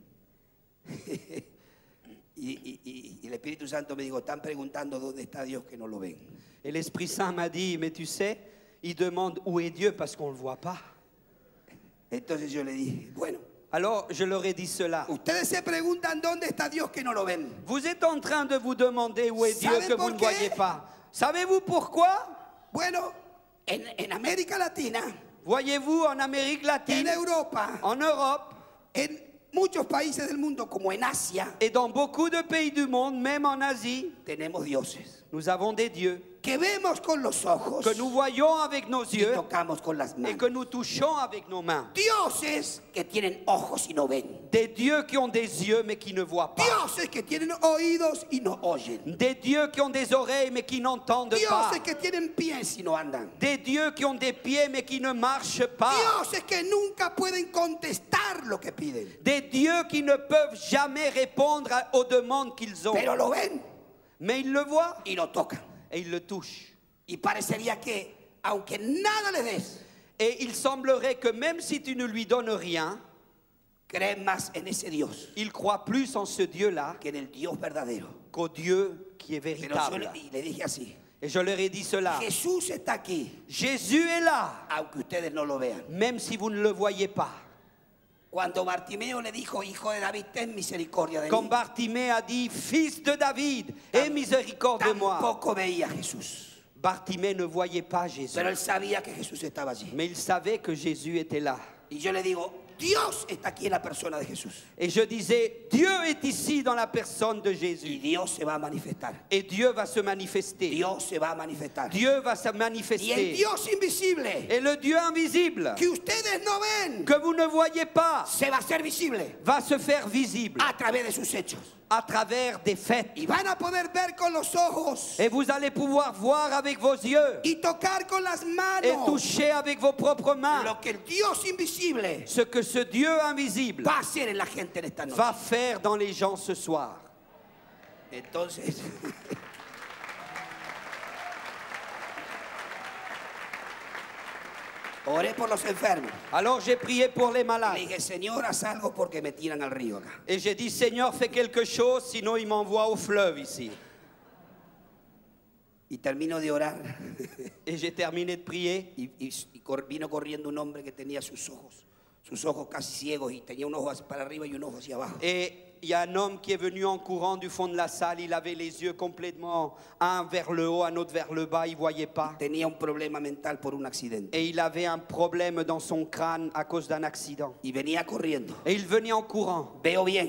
y el Espíritu Santo me dijo, están preguntando dónde está Dios que no lo ven. Et l'Esprit Saint m'a dit, mais tu sais, ils demandent où est Dieu parce qu'on ne le voit pas. Entonces yo le dije, bueno, Alors, je leur ai dit cela. ustedes se preguntan dónde está Dios que no lo ven. Vous êtes en train de vous demander où est Dieu ¿Saben que vous por ne qué? voyez pas. Savez-vous pourquoi? Bueno, en América Latina, Voyez-vous, en Amérique en latine, Europa, en Europe en muchos países del mundo, como en Asia, et dans beaucoup de pays du monde, même en Asie, tenemos dioses nous avons des dieux que vemos con los ojos que nous voyons avec nos y yeux tocamos con las et manos. que nous touchons avec nos mains. Dioses que tienen ojos y no ven. Des dieux qui ont des yeux mais qui ne voient pas. Dioses que tienen oídos y no oyen. Des dieux qui ont des oreilles mais qui n'entendent pas. Dioses que tienen pies y no andan. Des dieux qui ont des pieds mais qui ne marchent pas. Dioses que nunca pueden contestar lo que piden. Des dieux qui ne peuvent jamais répondre aux demandes qu'ils ont. Pero lo ven Mais ils le voient y lo tocan. et ils le touchent. Y parecería que, aunque nada le des, Et il semblerait que même si tu ne lui donnes rien, creen más en ese Dios il croit plus en ce Dieu-là que en el Dios verdadero. qu'au Dieu qui est Pero yo véritable. le dije así, Et je leur ai dit cela. Jesús está aquí, Jésus est là, aunque ustedes no lo vean. même si vous ne le voyez pas. Cuando Bartimeo le dijo, hijo de David, ten misericordia de Quand mí, Bartimée a dit, Fils de David, aie miséricorde de moi. tampoco veía a Jesús. Bartimée ne voyait pas Jésus. Pero él sabía que Jesús estaba allí. Mais il savait que Jésus était là. Y yo le digo, Dios está aquí en la persona de Jesús. Et je disais, Dieu est ici dans la personne de Y Jésus. Dios se va a manifestar. Et Dieu va se manifester. Dios se va a manifestar. Dieu va se Y el manifester. Dios invisible Et le Dieu invisible, que ustedes no ven, que vous ne voyez pas, se va a hacer visible va se faire visible a través de sus hechos. à travers des fêtes. Y van a poder ver con los ojos Et vous allez pouvoir voir avec vos yeux y tocar con las et manos toucher avec vos propres mains lo que el Dios invisible ce que ce Dieu invisible va a hacer en la gente en esta noche. va faire dans les gens ce soir. Entonces, oré por los enfermos. Alors j'ai prié pour les Le malades. dije, Señor, haz algo porque me tiran al río acá. Et j'ai dit, Seigneur, fais quelque chose, sinon il m'envoie au fleuve ici. Y termino de orar. Et j'ai terminé de prier. Vino corriendo un hombre que tenía sus ojos casi ciegos y tenía un ojo para arriba y un ojo hacia abajo. Et il y a un homme qui est venu en courant du fond de la salle. Il avait les yeux complètement, un vers le haut, un autre vers le bas. Il ne voyait pas. Tenía un problema mental por un accidente. Et il avait un problème dans son crâne à cause d'un accident. Y venía corriendo. Et il venait en courant. Veo bien.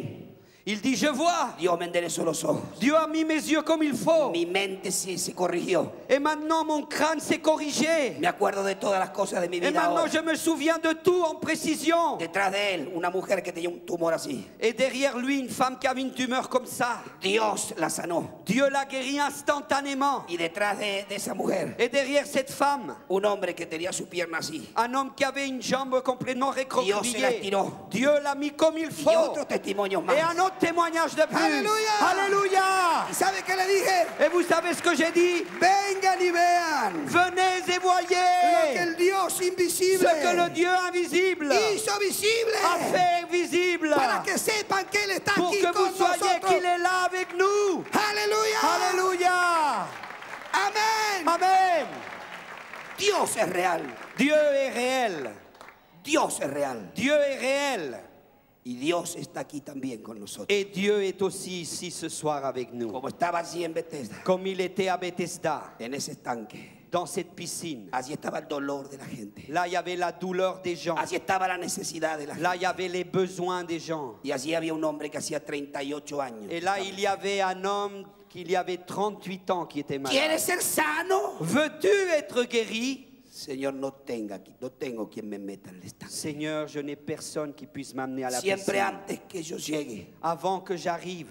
Il dit, je vois. Dios me enderezó los ojos. Dieu a mis mes yeux comme il faut. Mi mente se corrigió. Et maintenant, mon crâne s'est corrigé. Me acuerdo de todas las cosas de mi Et vida maintenant, ahora. je me souviens de tout en précision. Detrás de él, una mujer que tenía un tumor así. Et derrière lui, une femme qui avait une tumeur comme ça. Dios la sanó. Dieu l'a guérie instantanément. Y detrás de esa mujer, Et derrière cette femme, un hombre que tenía su pierna así. un homme qui avait une jambe complètement Dios se la recroquevillée. estiró. Dieu l'a mis comme il Y faut. otros testimonios Et más. un autre autre témoignage de plus. Alléluia. Alléluia. ¿Y sabe qué le dije? Et vous savez ce que j'ai dit? Vengan y vean Venez et lo que voyez el Dios invisible ce que le Dieu invisible hizo visible a fait visible. para que sepan que Él está Pour aquí que con vous soyez nosotros. qu'il est là avec nous. Alléluia. Alléluia. Amén. Amen. Dios es real. Dieu est réel. Dios es real. Dieu est réel. Y Dios está aquí también con nosotros. Et Dieu est aussi ici ce soir avec nous. Como estaba allí en Bethesda, Comme il était à Bethesda, en ese estanque, dans cette piscine. allí estaba el dolor de la gente. Là, il y avait la douleur des gens. Allí estaba la necesidad de la gente. Là, il y avait les besoins des gens. Y allí había un hombre que hacía 38 años. Et là, il y avait un homme qui y avait 38 ans qui était malade. ¿Quieres ser sano? Veux-tu être guéri? Señor, no tengo quien me meta en el estanque. Seigneur, je n'ai personne qui puisse m'amener à la Siempre piscine. antes que yo llegue, Avant que j'arrive,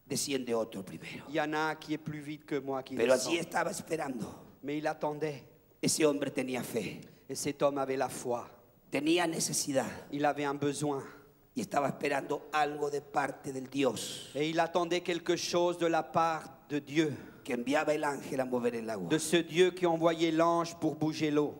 desciende otro primero. il y en a un qui est plus vite que moi qui Pero descend. allí estaba esperando. Mais il attendait. Ese hombre tenía fe, Et cet homme avait la foi. tenía necesidad Il avait un besoin. y estaba esperando algo de parte del Dios Et il attendait quelque chose de la part de Dieu. que enviaba el ángel a mover el agua. De ce Dieu qui envoyait l'ange pour bouger l'eau.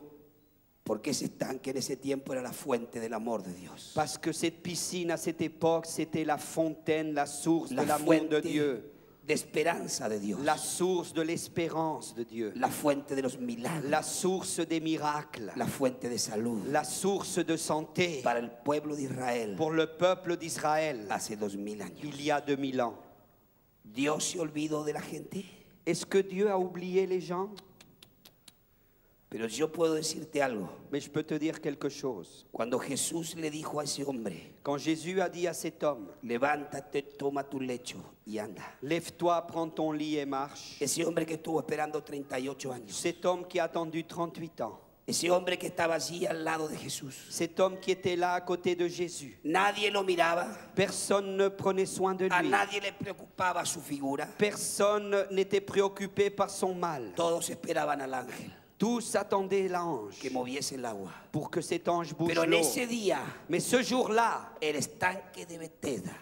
Porque ese estanque en ese tiempo era la fuente del amor de Dios. Parce que cette piscine à cette époque, c'était la fontaine, la source de La l'amour de fuente Dieu. de esperanza de Dios. La source de l'espérance de Dieu. La fuente de los milagros. La source des miracles. La fuente de salud La source de santé para el pueblo de Israel pour le peuple d'Israël hace 2000 años. il y a 2000 ans. Dios se olvidó de la gente. Est-ce que Dieu a oublié les gens? Pero yo puedo decirte algo. Mais je peux te dire quelque chose. Cuando Jesús le dijo a ese hombre, Quand Jésus a dit à cet homme, levántate, toma tu lecho y anda. lève-toi, prends ton lit et marche. Ese hombre que estuvo esperando 38 años. Cet homme qui a attendu 38 ans. Ese hombre que estaba allí al lado de Jesús. Cet homme qui était là à côté de Jésus. Nadie lo miraba. Personne ne prenait soin de A lui. nadie le preocupaba su figura. Personne n'était préoccupé par son mal. Todos esperaban al ángel Tous attendaient l'ange que moviese el agua. pour que cet ange bouge Pero en l'eau. ese día, Mais ce jour-là, el estanque de Bethesda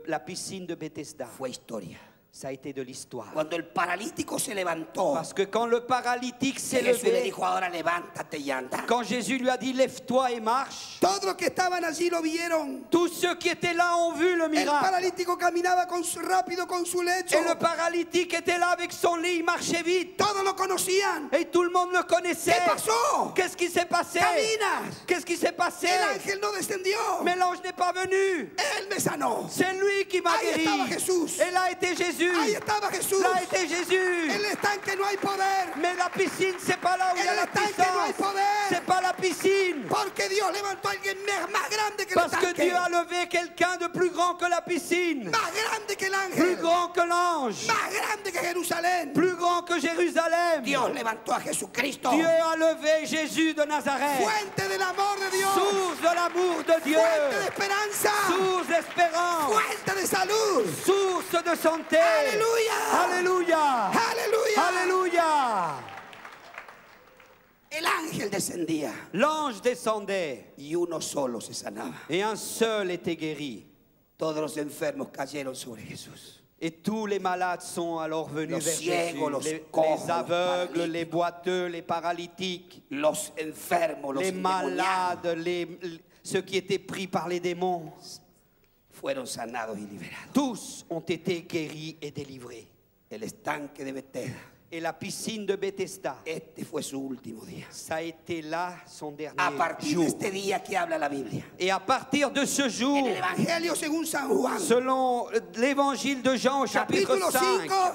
la piscine de Bethesda, fue historia. ça a été de l'histoire. Cuando el paralítico se levantó, Parce que quand le paralytique s'est Jesús le levé, dijo, ahora levántate y anda. quand Jésus lui a dit lève-toi et marche, Todos los que estaban allí lo vieron. tous ceux qui étaient là ont vu le El miracle. paralítico caminaba rápido con su lecho. Et le paralytique était là avec son lit, il marchait vite. Todos lo conocían. Et tout le monde le connaissait. ¿Qué pasó? Qu'est-ce qui s'est passé? Caminas. Qu'est-ce qui s'est passé? El ángel no descendió. Mais l'ange n'est pas venu. Él me sanó. C'est lui qui m'a Ahí guéri. estaba Jesús. Et là était Jésus. Ahí estaba Jesús. Là était Jésus. En el estanque no hay poder. Mais la piscine, c'est pas là où il y a En la el estanque no hay puissance. poder. C'est pas la piscine. Porque Dios levantó a alguien más grande que el Parce que estanque. Dieu a levé quelqu'un de plus grand que la piscine. Más grande que el Plus ángel. grand que l'ange. Más grande que Jerusalén. Plus grand que Jérusalem. Dios levantó a Jesucristo. Dieu a levé Jésus de Nazareth. Fuente del amor de Dios. Source de l'amour de Dieu. Fuente de esperanza. Source d'espérance. Fuente de salud. Source de santé. Alléluia. Alléluia. Aleluya. Alléluia. El ángel descendía L'ange descendait y uno solo se sanaba. et un seul était guéri. Todos los enfermos cayeron sobre Jesús. Et tous les malades sont alors venus Los vers ciegos, los Jésus. Les cojos, los aveugles, paralytiques. les boiteux, les paralytiques, Los enfermos, los les endemoniados malades, ceux qui étaient pris par les démons. fueron sanados y liberados. Tous ont été guéris et délivrés. El estanque de Bethesda, Et la piscine de Bethesda, este fue su último día. ça a été là son dernier A partir jour. de este día que habla la Biblia, Et à partir de ce en jour, el Evangelio según San Juan, selon l'évangile de Jean au chapitre capítulo 5, 5,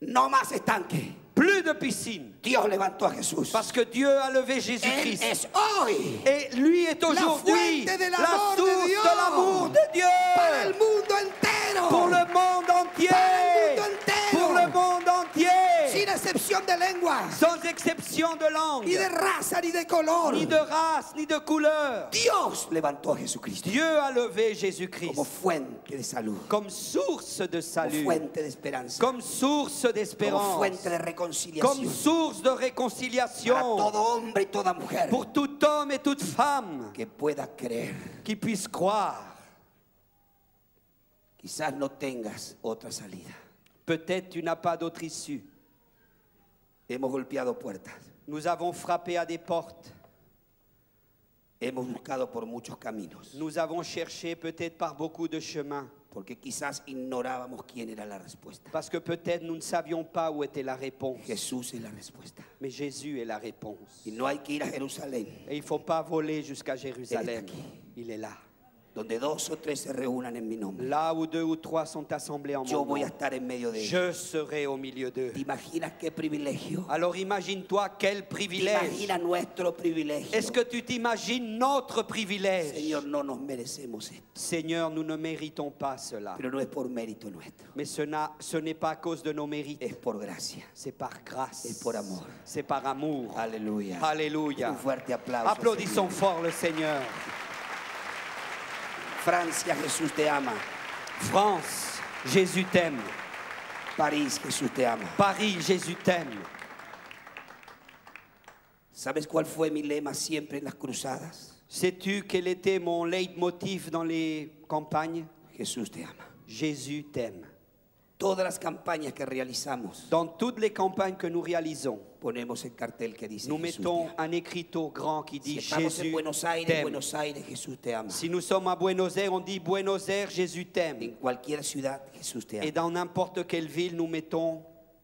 no más estanque. plus de piscine. Dios levantó a Jesús. Parce que Dieu a levé Él Jésus-Christ. es hoy Et lui est aujourd'hui fuente del la amor de source Dios. de l'amour de Dieu. para el mundo entero. Pour le monde entier. Para el mundo entero. Pour le monde entier. Sin excepción de lengua, Sans exception de langue, ni de raza, ni de color. ni de race, ni de couleur. Dios levantó a Jesucristo Dieu a levé Jésus-Christ como fuente de salud, comme source de como salut, fuente de esperanza, comme source como d'espérance, fuente de comme reconciliación source de para réconciliation todo hombre y toda mujer pour tout homme et toute femme que pueda creer. qui puisse croire. Quizás no tengas otra salida. Peut-être tu n'as pas d'autre issue. Hemos golpeado puertas. Nous avons frappé à des portes. Hemos buscado por muchos caminos. Nous avons cherché peut-être par beaucoup de chemins. Porque quizás ignorábamos quién era la respuesta. Parce que peut-être nous ne savions pas où était la réponse. Jesús es la respuesta. Mais Jésus est la réponse. Y no hay que ir a Jerusalén, Et il ne faut pas voler jusqu'à Jérusalem. Il est aquí. Il est là. donde 2 o 3 se reúnan en mi nombre. Là où 2 ou 3 sont assemblés en Yo mon voy a nom, estar en medio de ellos. je serai au milieu d'eux. ¿Te imaginas qué privilegio? Alors imagine-toi quel ¿Te privilège. imaginas nuestro privilegio? Est-ce que tu t'imagines notre privilège? Señor, no nos merecemos esto, Seigneur, nous ne méritons pas cela. pero no es por mérito nuestro, Mais ce n'est pas à cause de nos mérites. es por gracia. C'est par grâce. Es por amor. C'est par amour. Aleluya. Alléluia. Un fuerte aplauso. Applaudissons fort le Seigneur. Francia, Jesús te ama. France, Jésus t'aime. París, Jesús te ama. Paris, Jésus t'aime. ¿Sabes cuál fue mi lema siempre en las cruzadas? Sais-tu quel était mon leitmotiv dans les campagnes? Jesús te ama. Jésus t'aime. Todas las campañas que realizamos, Dans toutes les campagnes que nous réalisons, ponemos el cartel que dice nous Jesús mettons te ama. un écriteau grand qui Si dit estamos en Jésus Buenos t'aime. Aires, Jesús te ama. Si nous sommes à Buenos Aires, on dit Buenos Aires, Jésus t'aime. En cualquier ciudad, Jesús te Et ama. dans n'importe quelle ville, nous mettons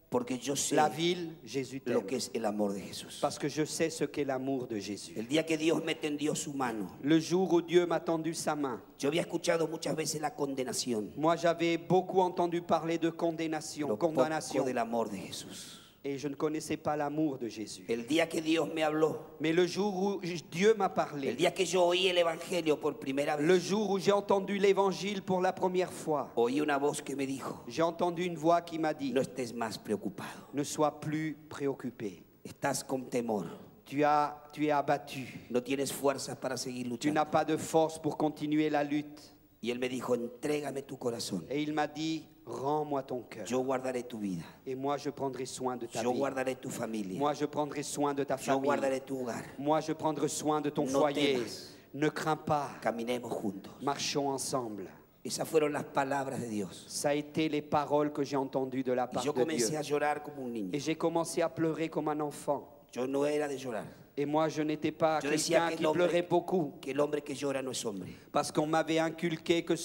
Porque yo sé la ville, Jésus lo t'aime. que es el amor de Jesús. Parce que je sais ce qu'est l'amour de Jésus. El día que Dios me tendió su mano, Le jour où Dieu m'a tendu sa main, yo había escuchado muchas veces la condenación, moi j'avais beaucoup entendu parler de condamnation, lo poco condamnation, del amor de Jesús. et je ne connaissais pas l'amour de Jésus. El día que Dios me habló, Mais le jour où Dieu m'a el parlé, día que yo oí el Evangelio por primera le vez, jour où j'ai entendu l'évangile pour la première fois, oí una voz que me dijo, j'ai entendu une voix qui m'a dit, no estés más preocupado, ne sois plus préoccupé. estás con temor, Tu es abattu. no tienes fuerzas para seguir Tu luchando. n'as pas de force pour continuer la lutte. Y él me dijo, entrégame tu corazón, Et il m'a dit, rends-moi ton cœur. yo guardaré tu vida, Et moi, je prendrai soin de ta yo vie. guardaré tu familia, Moi, je prendrai soin de ta yo famille. guardaré tu hogar, Moi, je prendrai soin de ton No foyer. temas. Ne crains pas. caminemos juntos. Marchons ensemble. Esas fueron las palabras de Dios. Ça a été les paroles que j'ai entendues de la Y part yo de Dieu. comencé a llorar como un niño. Et j'ai commencé à pleurer comme un enfant. Yo no era de llorar, Et moi, je n'étais pas Yo decía quelqu'un que qui l'homme- pleurait beaucoup. que el hombre que llora no es hombre. Parce qu'on m'avait inculqué que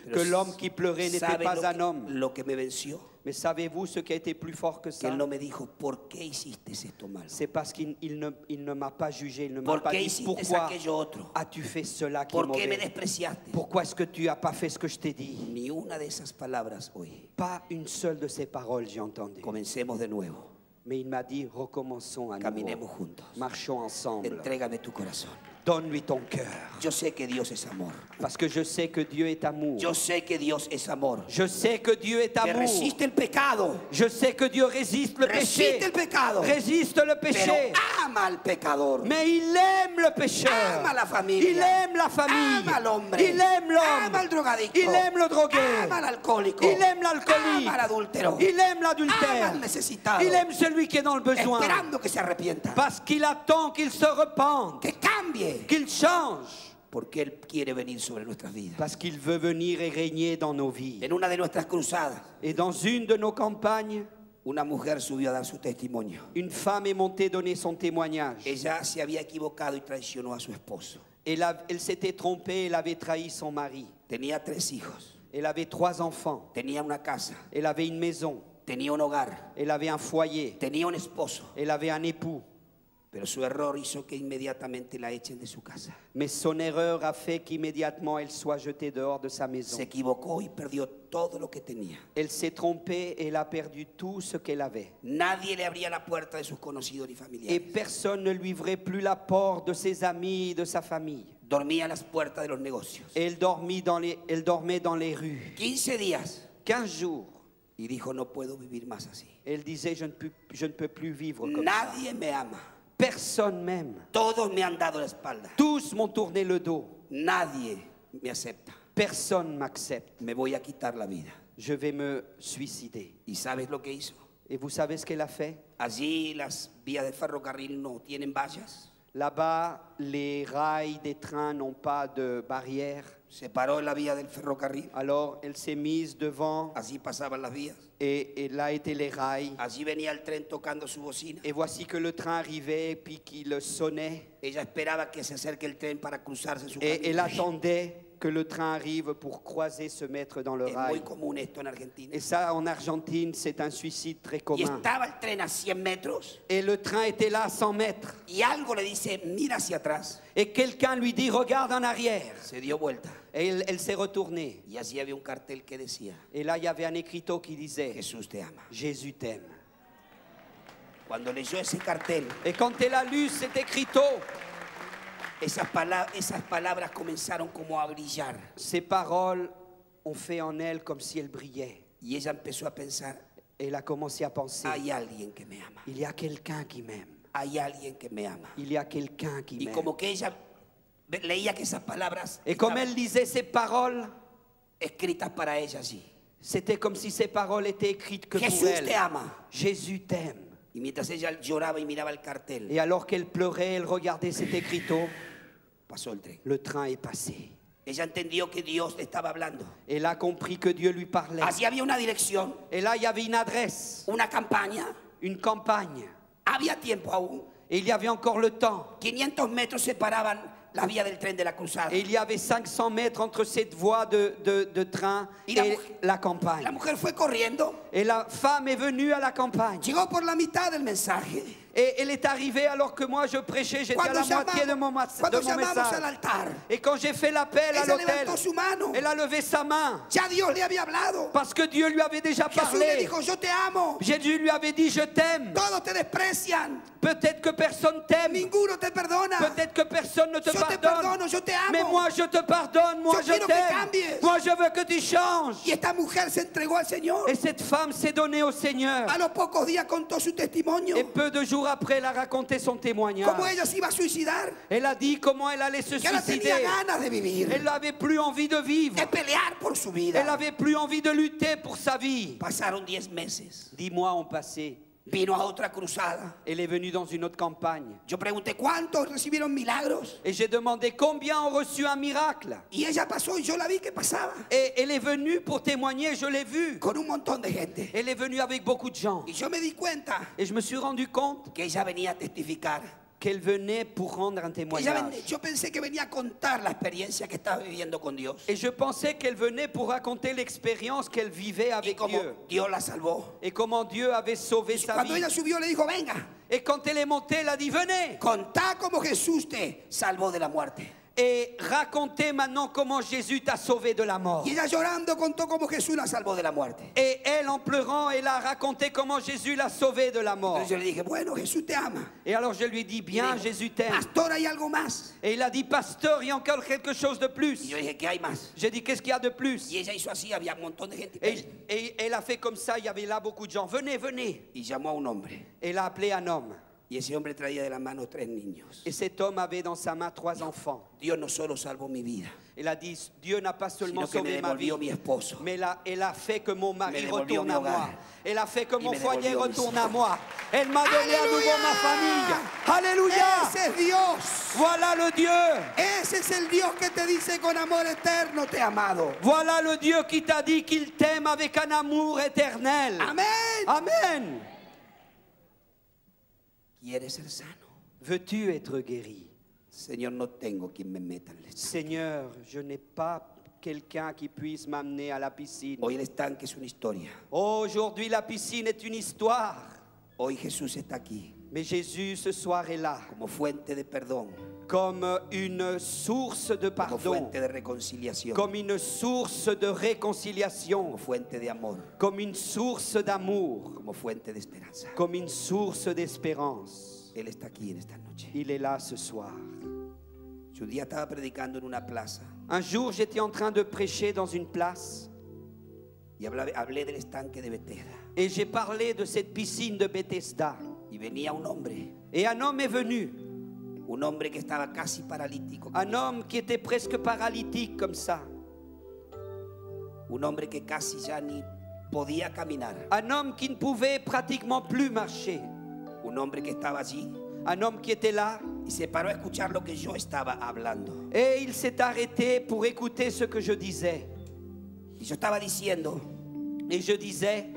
Pero l'homme qui pleurait n'était ¿sabe pas lo un que- homme. Lo que me venció, Mais savez-vous ce qui a été plus fort que que ça? él no me dijo, ¿por qué hiciste esto malo? C'est parce qu'il ne m'a pas jugé, il ne m'a ¿Por pas qué dit hiciste pourquoi aquello otro? as-tu fait cela qui est ¿Por qué me mauvais? despreciaste? Pourquoi est-ce que tu n'as pas fait ce que je t'ai dit? Ni una de esas palabras hoy. Pas une seule de ces paroles j'ai entendu. Comencemos de nuevo. Mais il m'a dit, recommençons à Caminemos nouveau. juntos. Marchons ensemble. Entrégame tu corazón. Donne-lui ton cœur. Yo sé que Dios es amor. Parce que je sais que Dieu est amour. Yo sé que Dios es amor. Je sais que Dieu est Que amour. resiste el pecado. Je sais que Dieu résiste le péché. Resiste el pecado. Résiste le Pero péché. ama al pecador. Mais il aime le pécheur. Ama la familia. Il aime la famille. Ama al hombre. Il aime Ama l'homme. al drogadicto. Il aime le drogué. Ama al alcohólico. Il aime l'alcoolique. Ama al adúltero. Il aime Ama l'adultère. al necesitado. Il aime celui qui est dans le besoin. Esperando que se arrepienta. Parce qu'il attend qu'il se repente, Que cambie. qu'il change. Porque Él quiere venir sobre nuestras vidas. Parce qu'il veut venir et régner dans nos vies. En una de nuestras cruzadas, Et dans une de nos campagnes, una mujer subió a dar su testimonio. une femme est montée donner son témoignage. Ella se había equivocado y traicionó a su esposo. Elle s'était trompée, elle avait trahi son mari. Tenía 3 hijos. Elle avait 3 enfants. Tenía una casa. Elle avait une maison. Tenía un hogar. Elle avait un foyer. Tenía un esposo. Elle avait un époux. Pero su error hizo que inmediatamente la echen de su casa. Mais son erreur a fait qu'immédiatement elle soit jetée dehors de sa maison. Se equivocó y perdió todo lo que tenía. Elle s'est trompée et elle a perdu tout ce qu'elle avait. Nadie le abría la puerta de sus conocidos ni Et familiares. personne ne lui ouvrait plus la porte de ses amis, de sa famille. Dormía a las puertas de los negocios. Et elle dormait dans les rues. 15 días. 15 jours. Y dijo, no puedo vivir más así. Elle disait, je ne peux plus vivre comme ça. Nadie me ama. Personne m'aime. Todos me han dado la espalda. Tous m'ont tourné le dos. Nadie me acepta. Personne m'accepte. Me voy a quitar la vida. Je vais me suicider. ¿Y sabes lo que hizo? Et vous savez ce qu'elle a fait? Allí las vías de ferrocarril no tienen vallas. Là-bas, les rails des trains n'ont pas de barrière. Se paró en la vía del ferrocarril. Alors elle s'est mise devant Así pasaban las vías. et là étaient les rails. Allí venía el tren tocando su bocina. Et voici que le train arrivait puis qu'il sonnait. Ella esperaba que se acerque el tren para cruzarse su Et elle camino. attendait que le train arrive pour croiser, se mettre dans le Es muy rail. común esto en Argentina. Et ça, en Argentine, c'est un suicide très Y commun. estaba el tren a 100 metros Et le train était là à 100 mètres. y algo le dice, mira hacia atrás. Et quelqu'un lui dit, regarde en arrière. Se dio vuelta Et elle s'est retournée. y allí había un cartel que decía, Et là, il y avait un écriteau qui disait, Jesús te ama. Jésus t'aime. Cuando leyó ese cartel, Et quand elle a lu cet écriteau, esas palabras comenzaron como a brillar. ces paroles ont fait en elle comme si elle brillait. Y ella empezó a pensar, Et elle a commencé à penser, hay alguien que me ama. il y a quelqu'un qui m'aime. Hay alguien que me ama. Il y a quelqu'un qui Y m'aime. como que ella leía que esas palabras Et comme estaban elle lisait ces paroles, escritas para ella así. c'était comme si ces paroles étaient écrites que pour Jesús elle. te ama. Jésus t'aime. Y mientras ella lloraba y miraba el cartel, Et alors qu'elle pleurait, elle regardait cet écriteau, pasó el tren. le train est passé. Ella entendió que Dios le estaba hablando. Elle a compris que Dieu lui parlait. Allí había una dirección, Et là, il y avait une adresse, una campaña. une campagne. Había tiempo aún. Et il y avait encore le temps. 500 metros separaban la vía del tren de la cruzada. Et il y avait 500 mètres entre cette voie de train Y et la La campagne. mujer fue corriendo, Et la femme est venue à la campagne. llegó por la mitad del mensaje. Et elle est arrivée alors que moi je prêchais, j'étais à la moitié de mon cuando llamamos al message. altar, Et quand j'ai fait l'appel à ella l'hôtel, levantó su mano. elle a levé sa main. Ya Dios le había hablado. Parce que Dieu lui avait déjà Jesús le parlé. dijo, yo te amo. Jésus lui avait dit, je t'aime. Todos te desprecian. Peut-être que personne t'aime. Ninguno te perdona. Peut-être que personne ne te Yo te pardonne. perdono, yo te amo. Mais moi je te pardonne, moi Yo je quiero que t'aime. cambies. Moi je veux que tu changes. Y esta mujer se entregó al Señor. Et cette femme s'est donnée au Seigneur. A los pocos días contó su testimonio. Et peu de jours après, elle a raconté son témoignage. Cómo ella se iba a suicidar. Elle a dit comment elle allait se Que ahora tenía suicider. ganas de vivir. Elle n'avait plus envie de vivre. De pelear por su vida. Elle n'avait plus envie de lutter pour sa vie. Pasaron 10 meses. 10 mois ont passé. Vino a otra cruzada. Elle est venue dans une autre campagne. Yo pregunté, ¿cuántos recibieron milagros? Et j'ai demandé combien ont reçu un miracle. Y ella pasó y yo la vi que pasaba. Et elle est venue pour témoigner, je l'ai vue. Con un montón de gente. Elle est venue avec beaucoup de gens. Y yo me di cuenta Et je me suis rendu compte que ella venía a testificar. qu'elle venait pour rendre un témoignage. Yo pensé que venía a contar la experiencia que estaba viviendo con Dios. Et je pensais qu'elle venait pour raconter l'expérience qu'elle vivait Y avec como Dieu. Dios la salvó. Et comment Dieu avait sauvé Y sa cuando vie. ella subió le dijo, venga, Et quand elle est montée, elle a dit, venez. contá cómo Jesús te salvó de la muerte. Et racontez maintenant comment Jésus t'a sauvé de la mort. Y ella llorando contó cómo Jesús la salvó de la muerte. Et elle, en pleurant, elle a raconté comment Jésus l'a sauvée de la mort. Entonces yo le dije, bueno, Jesús te ama. Et alors je lui ai dit, Y bien, dijo, Jésus t'aime. Pastor, hay algo más. Et il a dit, pasteur, il y a encore quelque chose de Y plus. yo dije, ¿qué hay más? J'ai dit, qu'est-ce qu'il y a de plus? Y ella hizo así, había un montón de gente. Et elle a fait comme ça, il y avait là beaucoup de gens. Venez, venez. Y llamó a un hombre. Elle a appelé un homme. Y ese hombre traía de la mano 3 niños. Et cet homme avait dans sa main 3 enfants. Dios no solo salvó mi vida, Elle a dit, Dieu n'a pas seulement sino que me sauvé ma vie, devolvió mi esposo. mais elle a fait que mon mari Me devolvió retourne mi à hogar. moi. Elle a fait que mon me foyer devolvió mis retourne hijos. à moi. Elle m'a donné à nouveau Alléluia. ma famille. Alléluia. Ese es Dios. Voilà le Dieu. Ese es el Dios que te dice con amor eterno te he amado. Voilà le Dieu qui t'a dit qu'il t'aime avec un amour éternel. Amén. Amen. ¿Quieres ser sano? Veux-tu être guéri? Señor, no tengo quien me meta en el estanque. Seigneur, je n'ai pas quelqu'un qui puisse m'amener à la piscine. Hoy el estanque es una historia. Aujourd'hui, la piscine est une histoire. Hoy Jesús está aquí Mais Jésus, ce soir, est là como fuente de perdón, comme une source de como pardon, fuente de reconciliación, comme une source de réconciliation, como fuente de amor, comme une source d'amour, como fuente de esperanza. comme une source d'espérance. Él está aquí en esta noche. Il est là ce soir. Un día estaba predicando en una plaza Un jour, j'étais en train de prêcher dans une place y hablé del estanque de Bethesda. et j'ai parlé de cette piscine de Bethesda. Y venía un hombre Et un homme est venu, que estaba casi paralítico, un homme qui était presque paralytique comme ça, un hombre que casi ya ni podía caminar, un homme qui ne pouvait pratiquement plus marcher, un hombre que estaba allí un homme qui était là, y se paró a escuchar lo que yo estaba hablando. et il s'est arrêté pour écouter ce que je disais. Y yo estaba diciendo Et je disais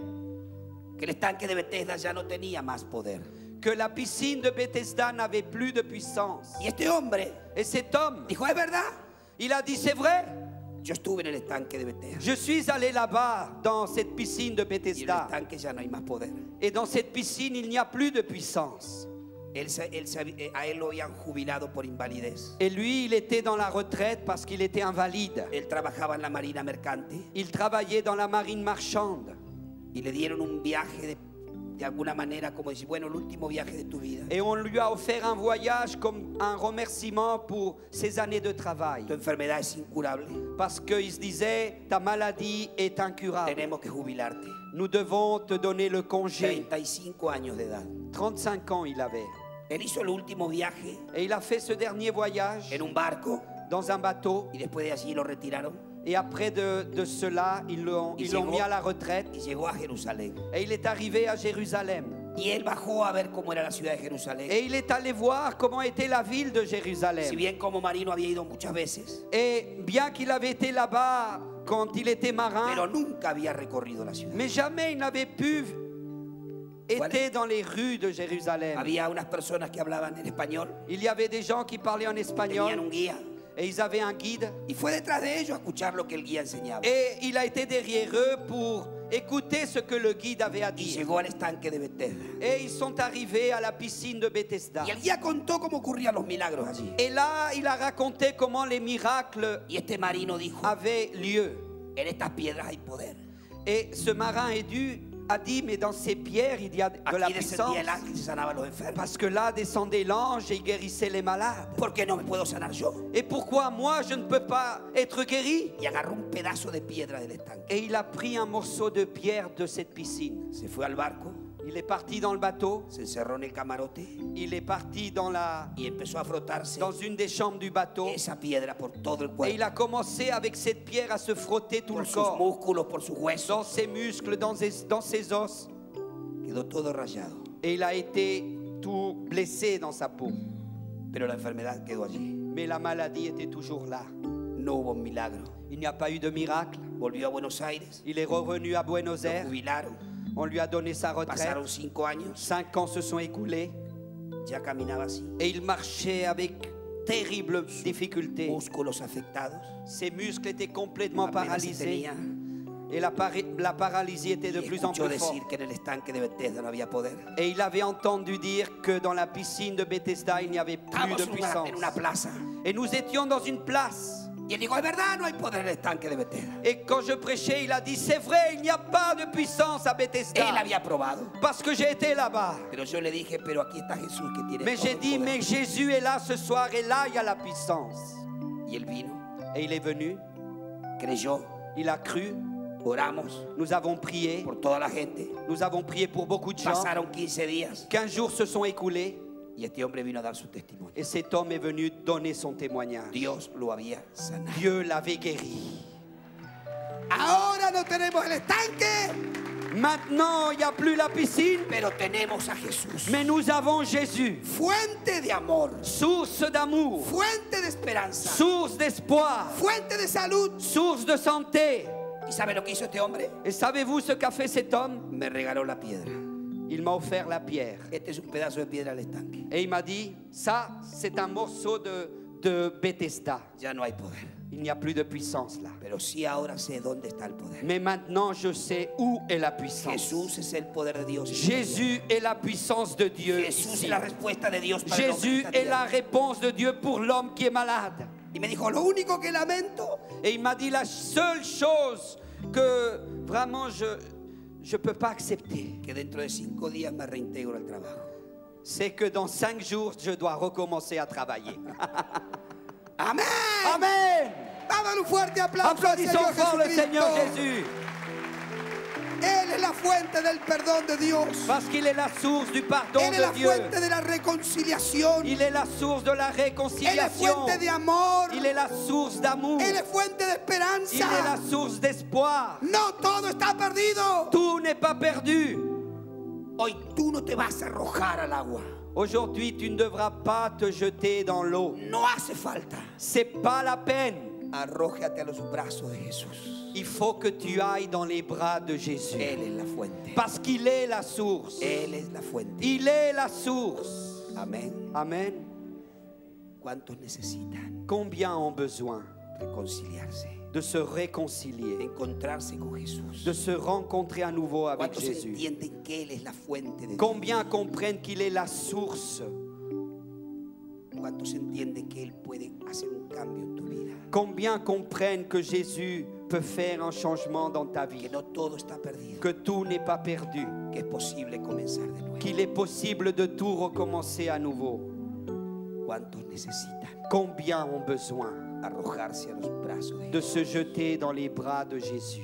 que el estanque de Bethesda ya no tenía más poder. que la piscine de Bethesda n'avait plus de puissance. Y este hombre Et cet homme, dijo, ¿es verdad? il a dit, c'est vrai, Yo estuve en el estanque de Bethesda. je suis allé là-bas dans cette piscine de Y en el Bethesda. estanque ya no hay más poder. Et dans cette piscine, il n'y a plus de puissance. A él lo habían jubilado por invalidez. Et lui, il était dans la retraite parce qu'il était invalide. Él trabajaba en la marina mercante Il travaillait dans la marine marchande. y le dieron un viaje de alguna manera, como decir, bueno, el último viaje de tu vida. Et on lui a offert un voyage comme un remerciement pour ses années de travail. Tu enfermedad es incurable. Parce qu'il se disait, ta maladie est incurable. Tenemos que jubilarte. Nous devons te donner le congé. 35 años de edad. 35 ans il avait. Él hizo el último viaje Et il a fait ce dernier voyage en un barco dans un bateau. y después de allí lo retiraron Et après de cela, ils l'ont mis à la retraite. y llegó a Jerusalén. Et il est arrivé à Jérusalem. Y él bajó a ver cómo era la ciudad de Jerusalén. Et il est allé voir comment était la ville de Si Jérusalem. bien como marino había ido muchas veces, Et bien qu'il avait été là-bas quand il était marin, pero nunca había recorrido la ciudad. mais jamais il n'avait pu Voilà. être dans les rues de Jérusalem. Había unas personas que hablaban en español, Il y avait des gens qui parlaient en tenían espagnol un guía et ils avaient un guide. y fue detrás de ellos a escuchar lo que el guía enseñaba. Et il a été derrière eux pour écouter ce que le guide avait à Y dire. llegó al estanque de Bethesda. Et ils sont arrivés à la piscine de Bethesda. Y el guía contó cómo ocurrían los milagros allí. Et là, il a raconté comment les miracles Y este marino dijo, avaient lieu. en estas piedras hay poder. Et ce marin a dit, mais dans ces pierres, il y a de la Aquí puissance. descendía el ángel y se sanaba a los enfermos. Parce que là descendait l'ange et il guérissait les malades. ¿Por qué no me puedo sanar yo? Et pourquoi moi, je ne peux pas être guéri? Y agarró un pedazo de piedra del estanque. Et il a pris un morceau de pierre de cette piscine. Se fue al barco, Il est parti dans le bateau. se encerró en el camarote Il est parti dans y empezó a frotarse dans une des chambres du bateau. esa piedra por todo el Et il cuerpo, a commencé avec cette pierre à se frotter tout por le sus corps. músculos, por sus huesos. Dans ses muscles, dans ses os. Quedó todo rayado, Et il a été tout blessé dans sa peau. pero la enfermedad quedó allí. Mais la maladie était toujours là. No hubo un milagro. Il n'y a pas eu de miracle. Volvió a Buenos Aires, Il est revenu à Buenos lo Aires. jubilaron, On lui a donné sa retraite. pasaron 5 años, 5 ans se sont écoulés. ya caminaba así, Et il marchait avec terribles difficultés. músculos afectados, Ses muscles étaient complètement apenas se paralysés. tenía. Et la paralysie était de Y plus en escuchó plus forte. decir que en el estanque de Bethesda no había poder. Et il avait entendu dire que dans la piscine de Bethesda, il n'y avait plus Estábamos de puissance. en una plaza. Et nous étions dans une place. Y él dijo, es verdad, no hay poder en el estanque de Bethesda. Et quand je prêchais, il a dit, c'est vrai, il n'y a pas de puissance à Él Bethesda. había probado. Parce que j'ai été là-bas. Pero yo le dije, pero aquí está Jesús que tiene Mais todo j'ai el dit, poder. mais Jésus est là ce soir et là, il y a la puissance. Y él vino, Et il est venu, creyó, il a cru, oramos nous avons prié, por toda la gente. nous avons prié pour beaucoup de gens. Pasaron 15 días 15 jours se sont écoulés y este hombre vino a dar su testimonio. et cet homme est venu donner son témoignage. Dios lo había sanado. Dieu l'avait guéri. Ahora no tenemos el estanque, Maintenant, il n'y a plus la piscine, pero tenemos a Jesús. mais nous avons Jésus. Fuente de amor, Source d'amour, fuente de esperanza, source d'espoir, fuente de salud. source de santé. ¿Y sabe lo que hizo este hombre? Et savez-vous ce qu'a fait cet homme? Me regaló la piedra. Il m'a offert la pierre. Este es un pedazo de piedra al estanque. Et il m'a dit, ça, c'est un morceau de Bethesda. Ya no hay poder. Il n'y a plus de puissance là. Pero sí ahora sé dónde está el poder. Mais maintenant, je sais où est la puissance. Jesús es el poder de Dios. Jésus est la puissance de Dieu. Jesús ici. es la respuesta de Dios para el hombre Jésus en esta est la tierra. réponse de Dieu pour l'homme qui est malade. Y me dijo, lo único que lamento Et il m'a dit la seule chose que vraiment je peux pas accepter, que dentro de 5 días me reintegro al trabajo. c'est que dans 5 jours, je dois recommencer à travailler. Amén. Amen. Dame un fuerte aplauso al Applaudissons Señor fort le Seigneur Jesucristo. Jésus, Él es la fuente del perdón de Dios. parce qu'il est la source du pardon Él es la de Dieu. fuente de la reconciliación. Il est la source de la Él es réconciliation. fuente de amor. Il est la source d'amour. Él es fuente de Il est la esperanza. source d'espoir. No todo está perdido. Tout n'est pas perdu. Hoy tú no te vas a arrojar al agua. Aujourd'hui, tu ne devras pas te jeter dans l'eau. No hace falta. C'est pas la peine. Arrójate a los brazos de Jesús. Il faut que tu ailles dans les bras de Jésus. Él es la fuente. Parce qu'il est la source. Él es la fuente. Il est la source. Amén. Amen. ¿Cuántos necesitan Combien ont besoin reconciliarse? de se réconcilier, Encontrarse con Jesús. de se rencontrer à nouveau avec ¿Cuántos Jésus? entienden que Él es la fuente de Dios? Combien comprennent qu'il est la source? ¿Cuántos entienden que Él puede hacer un cambio en tu vida? Combien comprennent que Jésus peut faire un changement dans ta vie? Que no todo está perdido. Que tout n'est pas perdu? Que es posible comenzar de nuevo. Qu'il est possible de tout recommencer à nouveau? ¿Cuántos necesitan Combien ont besoin arrojarse a los brazos de de Jesús? se jeter dans les bras de Jésus?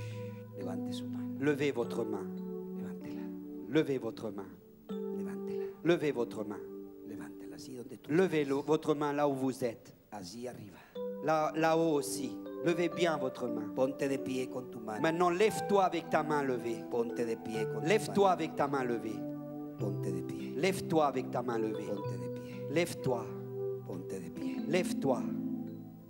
Levante su mano. Levez votre main. Levántela. Levez votre main. Levántela. Levez votre main. Levántela así donde tú Levez estás. votre main là où vous êtes. Allí arriba. Là-haut aussi. Levez bien votre main. Ponte de pie con tu mano. Maintenant, lève-toi avec ta main levée. Ponte de pie con tu Lève-toi mano. avec ta main levée. Ponte de pie. Lève-toi avec ta main levée. Ponte de pie. Lève-toi. Ponte de pie. Lève-toi.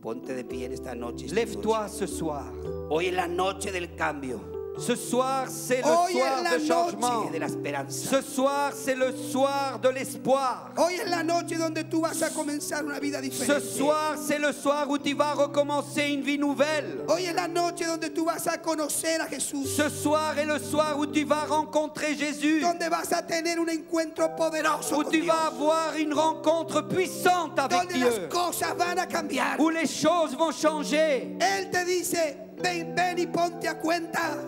Ponte de pie en esta noche. esta Lève-toi noche. ce soir. Hoy es la noche del cambio. Ce soir, c'est le Hoy soir es la de changement. noche de la esperanza. Ce soir, c'est le soir de l'espoir. Hoy es la noche donde tú vas a comenzar una vida Ce diferente. soir, c'est le soir où tu vas recommencer une vie nouvelle. Hoy es la noche donde tú vas a conocer a Jesús. Ce soir est le soir où tu vas rencontrer Jésus. Donde vas a tener un encuentro poderoso Où con tu Dios. vas avoir une rencontre puissante avec Donde las Dieu. cosas van a cambiar. Où les choses vont changer. Él te dice, ven, ven y ponte a cuenta.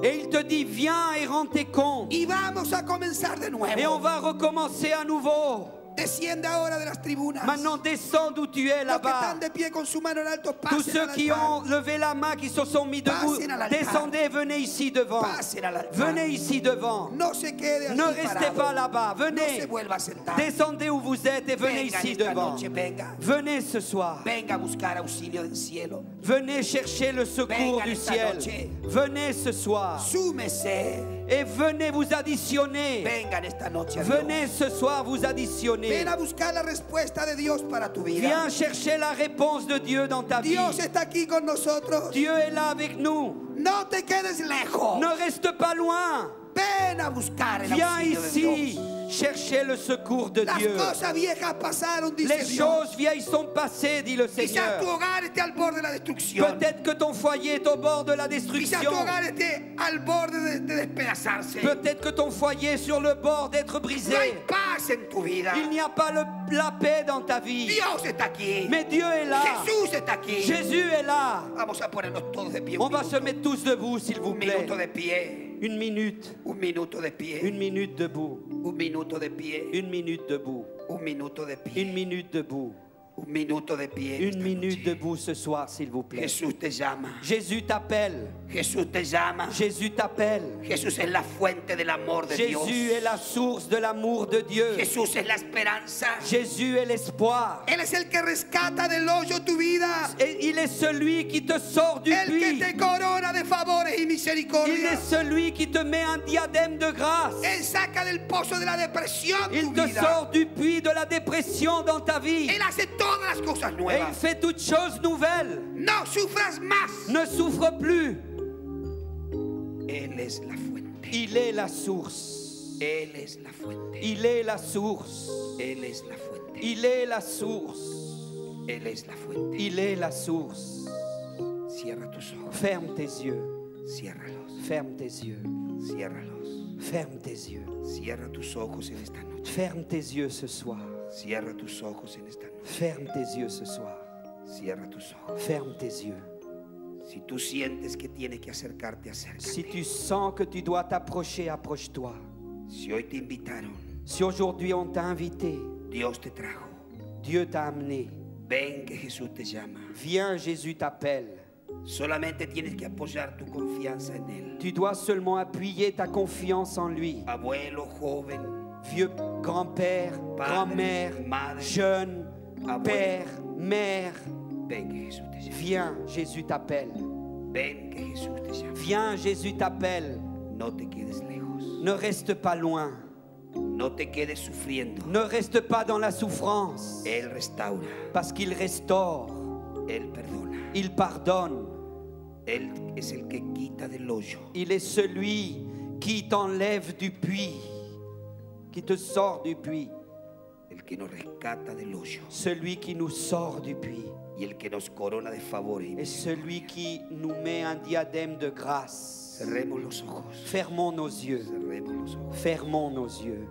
Et il te dit, viens et rends tes comptes. Y vamos a comenzar de Et on nuevo. va recommencer à nouveau. Desciende ahora de las tribunas. Maintenant, descends d'où tu es Los que là-bas. están de pie con su mano en alto, Tous pasen ceux al qui altar. ont levé la main, qui se sont mis debout, Pasen al altar. descendez, venez ici devant. Pasen al altar. Venez ici devant. No se quede así Ne restez parado. pas là-bas. No se Venez. vuelva a sentar. Descendez où vous êtes et venez Venga ici esta devant. noche, venga. Venez ce soir. Venga a buscar auxilio del cielo. Venez chercher le secours Venga du esta ciel. noche. Venez ce soir. Súmese. Et venez vous additionner. Venga en esta noche a Venez Dios. ce soir vous additionner. Ven a buscar la respuesta de Dios para tu vida. Viens chercher la réponse de Dieu dans ta vie. Dios está aquí con nosotros. Dieu est là avec nous. No te quedes lejos. Ne reste pas loin. Ven a buscar el Viens auxilio de ici Dios. chercher le secours de Las Dieu. cosas viejas pasaron, dice Les Dios. choses vieilles sont passées, dit le Quizás Seigneur. tu hogar esté al borde de la destrucción. Peut-être que ton foyer est au bord de la Quizás destruction. tu hogar esté al borde de despedazarse. Peut-être que ton foyer est sur le bord d'être brisé. No hay paz en tu vida. Il n'y a pas la paix dans ta vie. Dios está aquí. Mais Dieu est là. Jesús está aquí. Jésus est là. Vamos a ponernos todos de pie. On Un va se minuto, mettre tous debout, s'il vous un plaît. minuto de pie. Une minute. Un minuto de pie. Une minute debout. Un minuto de pie. Une minute debout. Un minuto de pie. Une minute debout. Un minuto de pie. Une esta minute noche. debout ce soir, s'il vous plaît. Jesús te llama. Jésus t'appelle. Jesús te llama. Jésus t'appelle. Jesús es la fuente del amor de Dios. Jésus est la source de l'amour de Dieu. Jesús es la esperanza. Jésus est l'espoir. Él es el que rescata del hoyo tu vida. Et il est celui qui te sort du El que puits. te corona de favores y Il misericordia. est celui qui te met un diadème de grâce. Él saca del pozo de la depresión tu Il te vida. sort du puits de la dépression dans ta vie. Él hace todas las cosas Et il nuevas. fait toutes choses nouvelles. No sufras más. Ne souffre plus. Él es la fuente. Il est la source. Él es la fuente. Il est la source. Él es la fuente. Il est la source. Él es la fuente. Il est la source. Cierra tus ojos. Ferme tes yeux. Ciérralos. Ferme tes yeux. Ciérralos. Ferme tes yeux. Cierra tus ojos en esta noche. Ferme tes yeux ce soir. Cierra tus ojos en esta noche. Ferme tes yeux ce soir. Cierra tus ojos. Ferme tes yeux. Si tú sientes que tienes que acercarte, acércate. Si tu sens que tu dois t'approcher, approche-toi. Si hoy te invitaron, Si aujourd'hui on t'a invité, Dios te trajo. Dieu t'a amené. Ven que Jesús te llama. Viens, Jésus t'appelle. Solamente tienes que apoyar tu confianza en Él. Tu dois seulement appuyer ta confiance en lui. Abuelo, joven, Vieux grand-père, grand-mère, madre, jeune, abuelo. père, mère. ven que Jesús te llama. Viens, Jésus t'appelle. Ven que Jesús te llama. Viens, Jésus t'appelle. No te quedes lejos. Ne reste pas loin. No te quedes sufriendo. Ne reste pas dans la souffrance. Él restaura. Parce qu'il restaure. Él perdona. Il pardonne. Él es el que quita del hoyo. Il est celui qui t'enlève du puits, qui te sort du puits. El que nos rescata del hoyo. Celui qui nous sort du puits. Y el que nos corona de favores. Et celui qui nous met un diadème de grâce. Cerremos los ojos. Fermons nos yeux. Cerremos los ojos. Fermons nos yeux.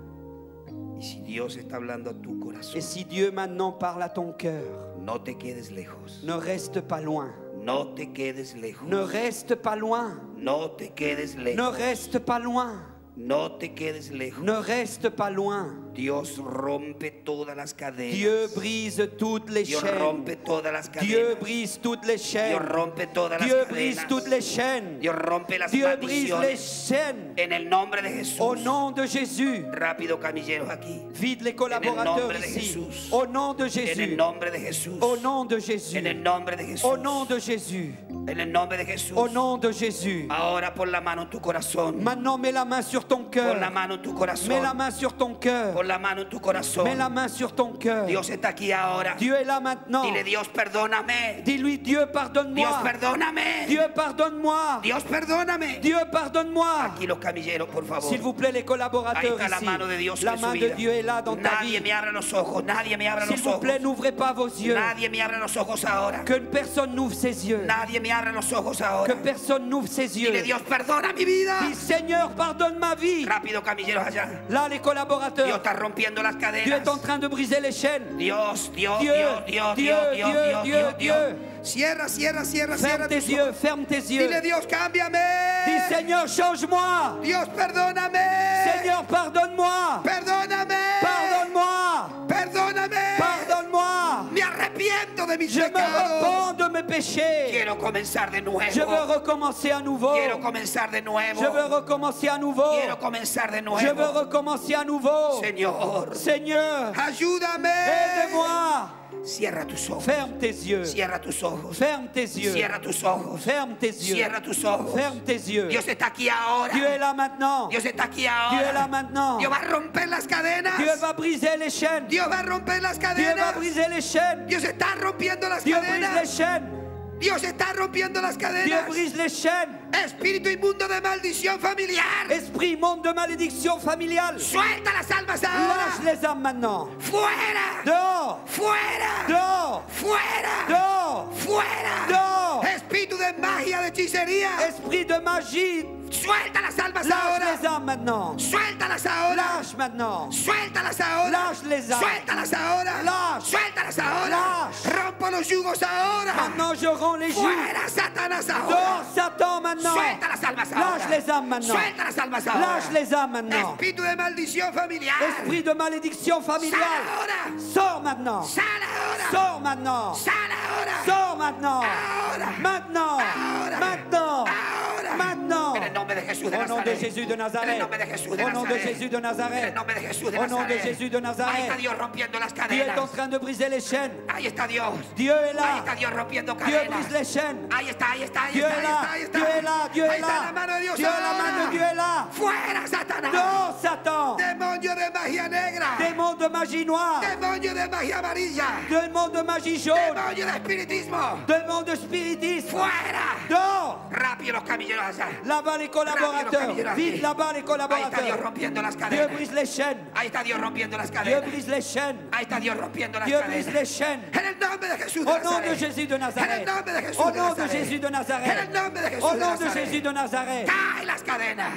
Y si Dios está hablando a tu corazón, Et si Dieu maintenant parle à ton cœur, no te quedes lejos. ne reste pas loin. No te quedes lejos. Ne reste pas loin. No te quedes Ne lejos. reste pas loin. No te quedes lejos. Ne reste pas loin. Dios rompe todas las cadenas. Dieu brise toutes les Dios chaînes. rompe todas las cadenas. Dieu brise toutes les Dios chaînes. rompe todas las Dieu brise cadenas. toutes les chaînes. Dios rompe las Dieu brise les maldiciones. chaînes. En el nombre de Jesús. Au nom de Jésus. Rápido, camilleros aquí. Vide les En el collaborateurs nombre de ici. Jesús. Au nom de En el Jésus. nombre de Jesús. Au nom de Jésus. En el nombre de Jesús. Au nom de Jésus. En el nombre de Jesús. Au nom de Jésus. Ahora pon la mano en tu corazón. Maintenant, mets la main sur ton Pon la cœur. mano en tu corazón. Mets la main sur ton cœur. Pon la mano en tu corazón. Mets la main sur ton cœur. Dios está aquí ahora. Dieu est là maintenant. Dile, Dios, perdóname. Dis-lui, Dieu, Dios, pardonne-moi. perdóname. Dieu, pardonne-moi. Dios, perdóname. Dieu, pardonne-moi. Aquí los camilleros, por favor. S'il vous plaît, les Ahí collaborateurs está la ici. mano de Dios La en su main de vida. Dieu est là dans ta Nadie vie. me abra los ojos. Nadie me abra S'il los vous ojos. plaît, n'ouvrez pas vos yeux. Nadie me abra los ojos ahora. Que personne n'ouvre ses yeux. Nadie me abra los ojos Que ahora. personne n'ouvre ses yeux. Dile, Dios, perdona mi vida. Dis, Seigneur, pardonne ma vie. Rápido, camilleros allá. Là, les Dios collaborateurs. está rompiendo las Dieu est cadenas. en train de briser les chaînes. Dios, Dios, Dieu, Dios, Dios, Dieu, Dios, Dieu, Dios, Dieu, Dios, Dieu. Dios. Cierra, cierra, cierra, Ferme cierra tes tus yeux, ojos. ferme tes yeux. Dile, Dios, cámbiame. Dis, Seigneur, change-moi. Dios, perdóname. Seigneur, pardonne-moi. Perdóname. Pardonne-moi. Perdóname. Pardonne-moi. Me arrepiento de mis Je me pecados. repens de mes péchés. Quiero comenzar de nuevo. Je veux recommencer à nouveau. Quiero comenzar de nuevo. Je veux recommencer à nouveau. Quiero comenzar de Je veux nuevo. recommencer à nouveau. Señor, Seigneur, ayúdame. aide-moi. Cierra tus ojos. Ferme tes yeux. Cierra tus ojos. Ferme tes yeux. Cierra tus ojos. Ferme tes yeux. Cierra tus ojos. Ferme tes yeux. Dios está aquí ahora. Dieu est là maintenant. Dios está aquí Dieu est là ahora. maintenant. Dios va a romper las cadenas. Dieu va briser les chaînes. Dios va a romper las Dieu va cadenas. briser les chaînes. Dios está rompiendo las Dieu brise les cadenas. chaînes. Dios está rompiendo las Dieu cadenas. brise les chaînes. Espíritu inmundo de maldición familiar. Esprit monde de malédiction familiale. Suelta las almas ahora. Lâche les âmes maintenant. Fuera. Dehors. Fuera. Dehors. Fuera. Dehors. Fuera. Dehors. Espíritu de magia, de hechicería. Esprit de magie. Suelta las almas Lâche ahora. les âmes maintenant. Suéltalas ahora. Lâche maintenant. Suéltalas ahora. Lâche les âmes. Suéltalas ahora. Lâche. Suéltalas ahora. Lâche. Rompo los yugos ahora. Maintenant je rends les joues. Fuera, Satanás ahora. Dehors Satan maintenant. Suelta las almas ahora. Lâche les âmes maintenant. Suelta las almas ahora. Lâche les âmes maintenant. Espíritu de maldición familiar. Esprit de malédiction Sal familiale. ahora. Sors maintenant. Sal ahora. Sors maintenant. Sal ahora. Sors maintenant. Ahora. Maintenant. Ahora. Maintenant. Ahora. Maintenant. En el nombre de Jesús de Au nom de Nazaret. Jésus de En el Nazareth. nombre de Jesús de Au nom de Nazaret. Jésus de En el Nazareth. nombre de Jesús de Au nom de Nazaret. Jésus de Ahí está Nazareth. Dios rompiendo las Dieu est en cadenas. train de briser les chaînes. Ahí está Dios. Dieu est Ahí là. está Dios rompiendo Dieu cadenas. brise les chaînes. Ahí está, ahí está, ahí Dieu está, est ahí là. está, ahí está. Dieu est là. Dieu Ahí est está la là. mano de Dios Dieu, la main de ahora. Dieu est là. Fuera, Satanás. Non, Satan. Demonio de magia negra. Démon de magie noire. Demonio de magia amarilla. Démon de magie jaune. Demonio de espiritismo. Démon de spiritisme. Fuera. Dehors. Rápido los camilleros allá. Là-bas les collaborateurs. Vite là-bas les Ahí está Dios collaborateurs. rompiendo las Dieu cadenas. brise les chaînes. Ahí está Dios rompiendo las Dieu cadenas. brise les chaînes. Ahí está Dios rompiendo las Dieu brise cadenas. les chaînes. En el nombre de Jesús de Au nom de Nazaret. Jésus de En el Nazareth. nombre de Jesús Au de nom de Nazaret. Jésus de En Nazareth. el nombre de Jesús Au de nom de Nazaret. Jésus de Nazareth. Cae las cadenas.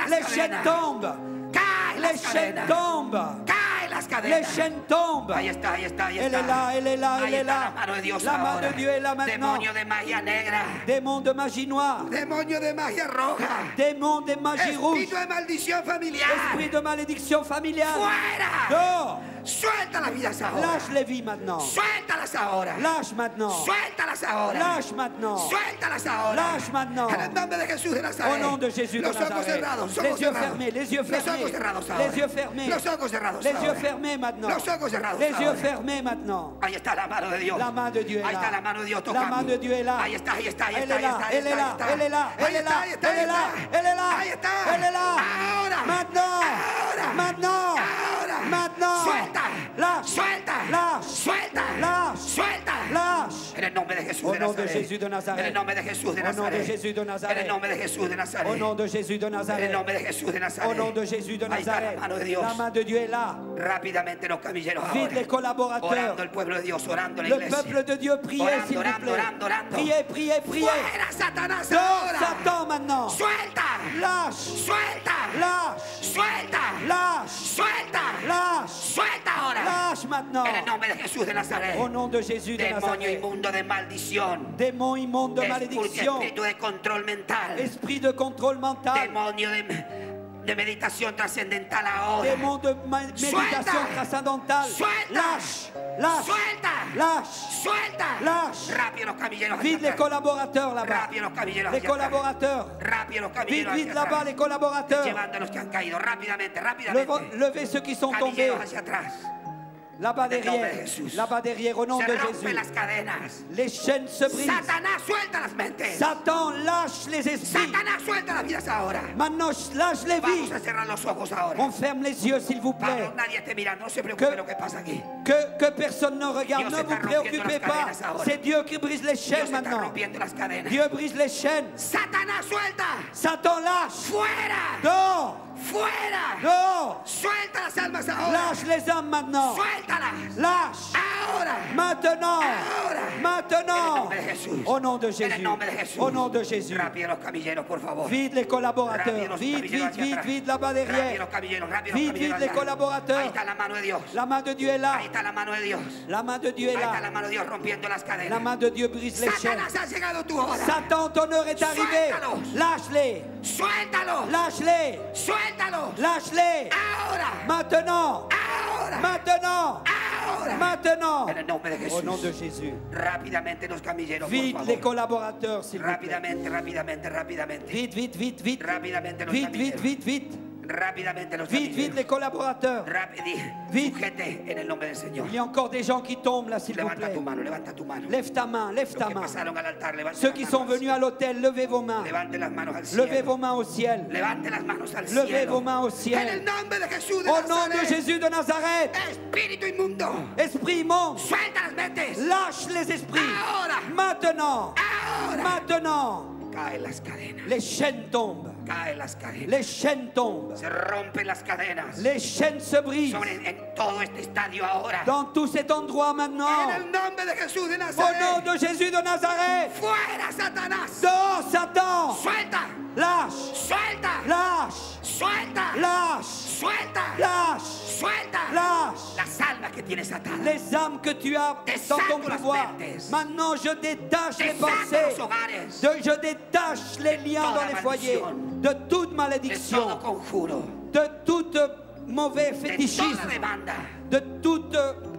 Les chaînes tombent. Cae Les las chaînes cadenas. tombent. Cae las Les cadenas. chaînes tombent. Ahí está, ahí está, ahí Elle está. est là, elle est là, Ahí elle est está là. la mano de Dios La main ahora. de Dieu est là maintenant. Demonio de magia negra. Démon de magie noire. Demonio de magia roja. Démon de magie rouge. Espíritu de maldición familiar. Esprit de malédiction familiale. Fuera. Dehors. Suelta las vidas ahora. Lâche les vies maintenant. Suéltalas ahora. Lâche maintenant. Suéltalas ahora. Lâche maintenant. Suéltalas ahora. Lâche maintenant. En el nombre de Jesús de Nazaret. Au nom de Jésus de Los ojos Nazareth. cerrados. Los Les ojos yeux cerrados. fermés. Les yeux Los ojos fermés. cerrados ahora. Les yeux fermés. Los ojos cerrados Les yeux ahora. fermés maintenant. Los ojos cerrados Les yeux ahora. fermés maintenant. Ahí está la mano de Dios. La main de Dieu est Ahí là. está la mano de Dios La tocando. main de Dieu est là. Ahí está, ahí está, ahí Elle está, est ahí là, está, ahí elle est está, là, ahí está. elle est là, Ahí elle est está, là, ahí está, elle est là, ahí está. elle est là, Ahí está. elle est là. Ahora. Maintenant, Ahora. maintenant, Ahora. maintenant. Suelta. Lâche, Suelta. lâche, Suelta. lâche, Suelta. lâche. En el nombre de Jesús Au de nom de Nazaret. Jésus de Nazareth. En el nombre de Jesús de Au nom de Nazaret. Jésus de En el Nazareth. nombre de Jesús de Nazaret. Au nom de Jésus de En el Nazareth. nombre de Jesús de Nazaret. Au nom de Jésus de Ahí está la Nazareth. mano de Dios. La main de Dieu est là. Rápidamente los camilleros Vite ahora. les collaborateurs. Orando el pueblo de Dios, orando la Le iglesia. peuple de Dieu, priez Orando, s'il vous orando, plaît. orando, orando. Priez, priez, priez. Fuera Satanás Dors ahora. Satan maintenant. Suelta. Lâche, Suelta. lâche, Suelta. lâche, Suelta. lâche, Suelta ahora. lâche maintenant. En el nombre de Jesús de Nazaret. Au nom de Jésus de Demonio Nazareth. inmundo de maldición. Démon immonde de malédiction. Espíritu de control mental. Esprit de contrôle mental. Demonio de meditación trascendental ahora. Démon de méditation Suelta. transcendantale. Suelta. Lâche, lâche, Suelta. lâche. Suelta. Lâche. Rápido los camilleros. Vite les hacia atrás. collaborateurs là-bas. Rápido los camilleros. Les hacia atrás. collaborateurs. Rápido los Vite, camilleros. vite hacia là-bas, atrás. les collaborateurs. Llevando a los que han caído rápidamente, rápidamente. Levez ceux qui sont tombés. Camilleros hacia atrás. Là-bas En el nombre de derrière. Jesús. Là-bas derrière, au nom Se de rompen Jésus. las cadenas. Les chaînes se brisent. Satanás, suelta las mentes. Satan lâche les esprits. Satanás, suelta las vidas ahora. Maintenant, lâche les Vamos vies. a cerrar los ojos ahora. On ferme les yeux, s'il vous plaît. Vamos, nadie te mira, no se preocupe Que- lo que pasa aquí. Que personne ne regarde. Dios Ne está vous rompiendo préoccupez las pas. cadenas ahora. C'est Dieu qui brise les Dios chaînes está maintenant. rompiendo las cadenas. Dieu brise les chaînes. Satanás, suelta. Satan lâche. Fuera. Dors. Fuera. Dors. Suelta las almas ahora. Lâche les âmes maintenant. Suéltalas. Lâche. Ahora. Maintenant. Ahora. En el Maintenant. nombre de Jesús. Au nom de En el Jésus. nombre de Jesús. Au nom de Jésus. Rápido los camilleros, por favor. Vite les Rápido collaborateurs. los Vite, camilleros vite, hacia vite, atrás. vite là-bas Rápido derrière. los camilleros, rápido los Vite, camilleros vite les allá. collaborateurs. Ahí está la mano de Dios. La main de Dieu est là. Ahí está la mano de Dios. La main de Dieu est Ahí está la là. mano de Dios rompiendo las La cadenas. main de Dieu brise les chaînes. Satanás, ha llegado tu hora. Satan, ton heure est arrivée. Suéltalos. Lâche-les. Suéltalo. Lâche-les. Suéltalo. Lâche-les. Ahora. Maintenant. Ahora. Maintenant. Ahora. Maintenant. En el nombre de Au nom de Jesús. Jésus. Rápidamente los camilleros, Vite por les favor. collaborateurs, s'il vous plaît. Rápidamente, rápidamente, rápidamente. Vite, vite, vite, vite. Rápidamente los Vite, vite, camilleros. vite, vite. Rápidamente los Vite, vite camilleros. les collaborateurs. Vite. Sujete en el nombre del Señor. Il y a encore des gens qui tombent là, s'il vous Levanta plaît. tu mano, levanta tu mano. Lève ta main, lève Los ta que main. pasaron al altar, levante Ceux las qui manos sont al venus à l'hôtel, levez vos mains. cielo. Levante las manos al Levez cielo. vos mains au ciel. Levante las manos al Levez cielo. vos mains au En el ciel. nombre de Jesús de Au nom de Nazaret. Jésus de Nazareth. Espíritu inmundo. Esprit immonde, Suelta las mentes. lâche les esprits. Ahora. Maintenant. Ahora. Maintenant. Caen las cadenas. Les chaînes tombent. Caen las cadenas. Les chaînes tombent. Se rompen las cadenas. Les chaînes se brisent. Son en todo este estadio ahora. Dans tout cet endroit maintenant. En el nombre de Jesús de Au nom Nazaret. de Jésus de Nazareth. Fuera, Satanás. Dors, Satan. Suelta. Lâche. Suelta. Lâche. Suelta. Lâche. Suelta. Lâche. Suelta. Lâche. Las almas que tienes atadas. Les âmes que tu as dans ton Desato las pouvoir. mentes. Maintenant, je détache les Desato pensées. los hogares. Je détache les liens toda dans les foyers. maldición. De toute De todo malédiction. conjuro. De tout mauvais De toda fétichisme. demanda. De tout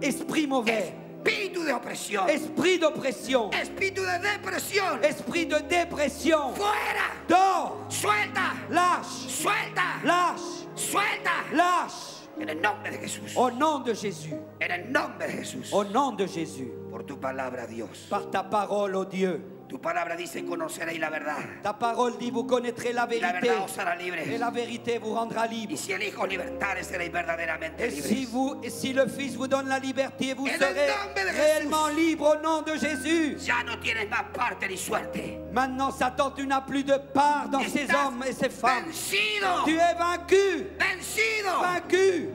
esprit mauvais. Espíritu de opresión. Esprit d'oppression. Espíritu de depresión. Esprit de dépression. Fuera. Dors. Suelta. Lâche. Suelta. Lâche. Suelta. Lâche. En el nombre de Jesús. Au nom de Jésus. En el nombre de Jesús. Au nom de Jésus. Por tu palabra, Dios. Par ta parole, ô Dieu. Tu palabra dice: conoceréis la verdad. Ta parole dit, vous connaîtrez la Y la vérité. verdad os hará Et libres. la vérité vous rendra Y libre. si el Hijo libertare, seréis verdaderamente Et libres. si le Fils vous donne la liberté, vous En el serez nombre de réellement Jesús. libre au nom de Jésus. Ya no tienes más parte ni suerte. Maintenant, Satan, tu n'as plus de part dans ces Estás hommes et ces femmes. vencido. Tu es vaincu. Vencido. Vaincu.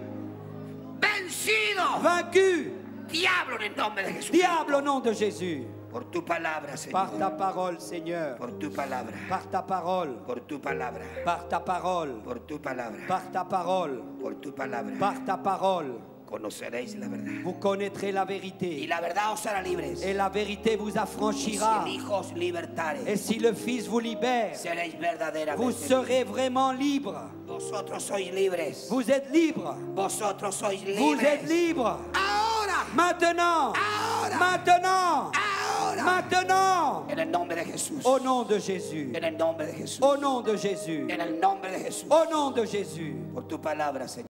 Vencido. Vaincu. Diablo, en el nombre de Jesús. Diable au nom de Jésus. Por tu palabra, Par ta Señor. parole, Seigneur. Por tu palabra. Par ta parole. Por tu palabra. Par ta parole. Por tu palabra. Par ta parole. Por tu palabra. Par ta parole. Conoceréis la verdad. Vous connaîtrez la Y vérité. la verdad os hará libres. Et la vérité vous Y si affranchira. el Hijo os libertare, Et si le Fils vous libère, seréis verdaderamente vous libres. serez vraiment libre. Vosotros sois libres. Vous êtes libre. Vosotros sois Vous êtes libres. libre. Ahora. Maintenant. Ahora. Maintenant. Ahora. Maintenant. En el nombre de Jesús. Au nom de Jésus. En el nombre de Jesús. Au nom de Jésus. En el nombre de Jesús. Au nom de Jésus. Por tu palabra, Señor.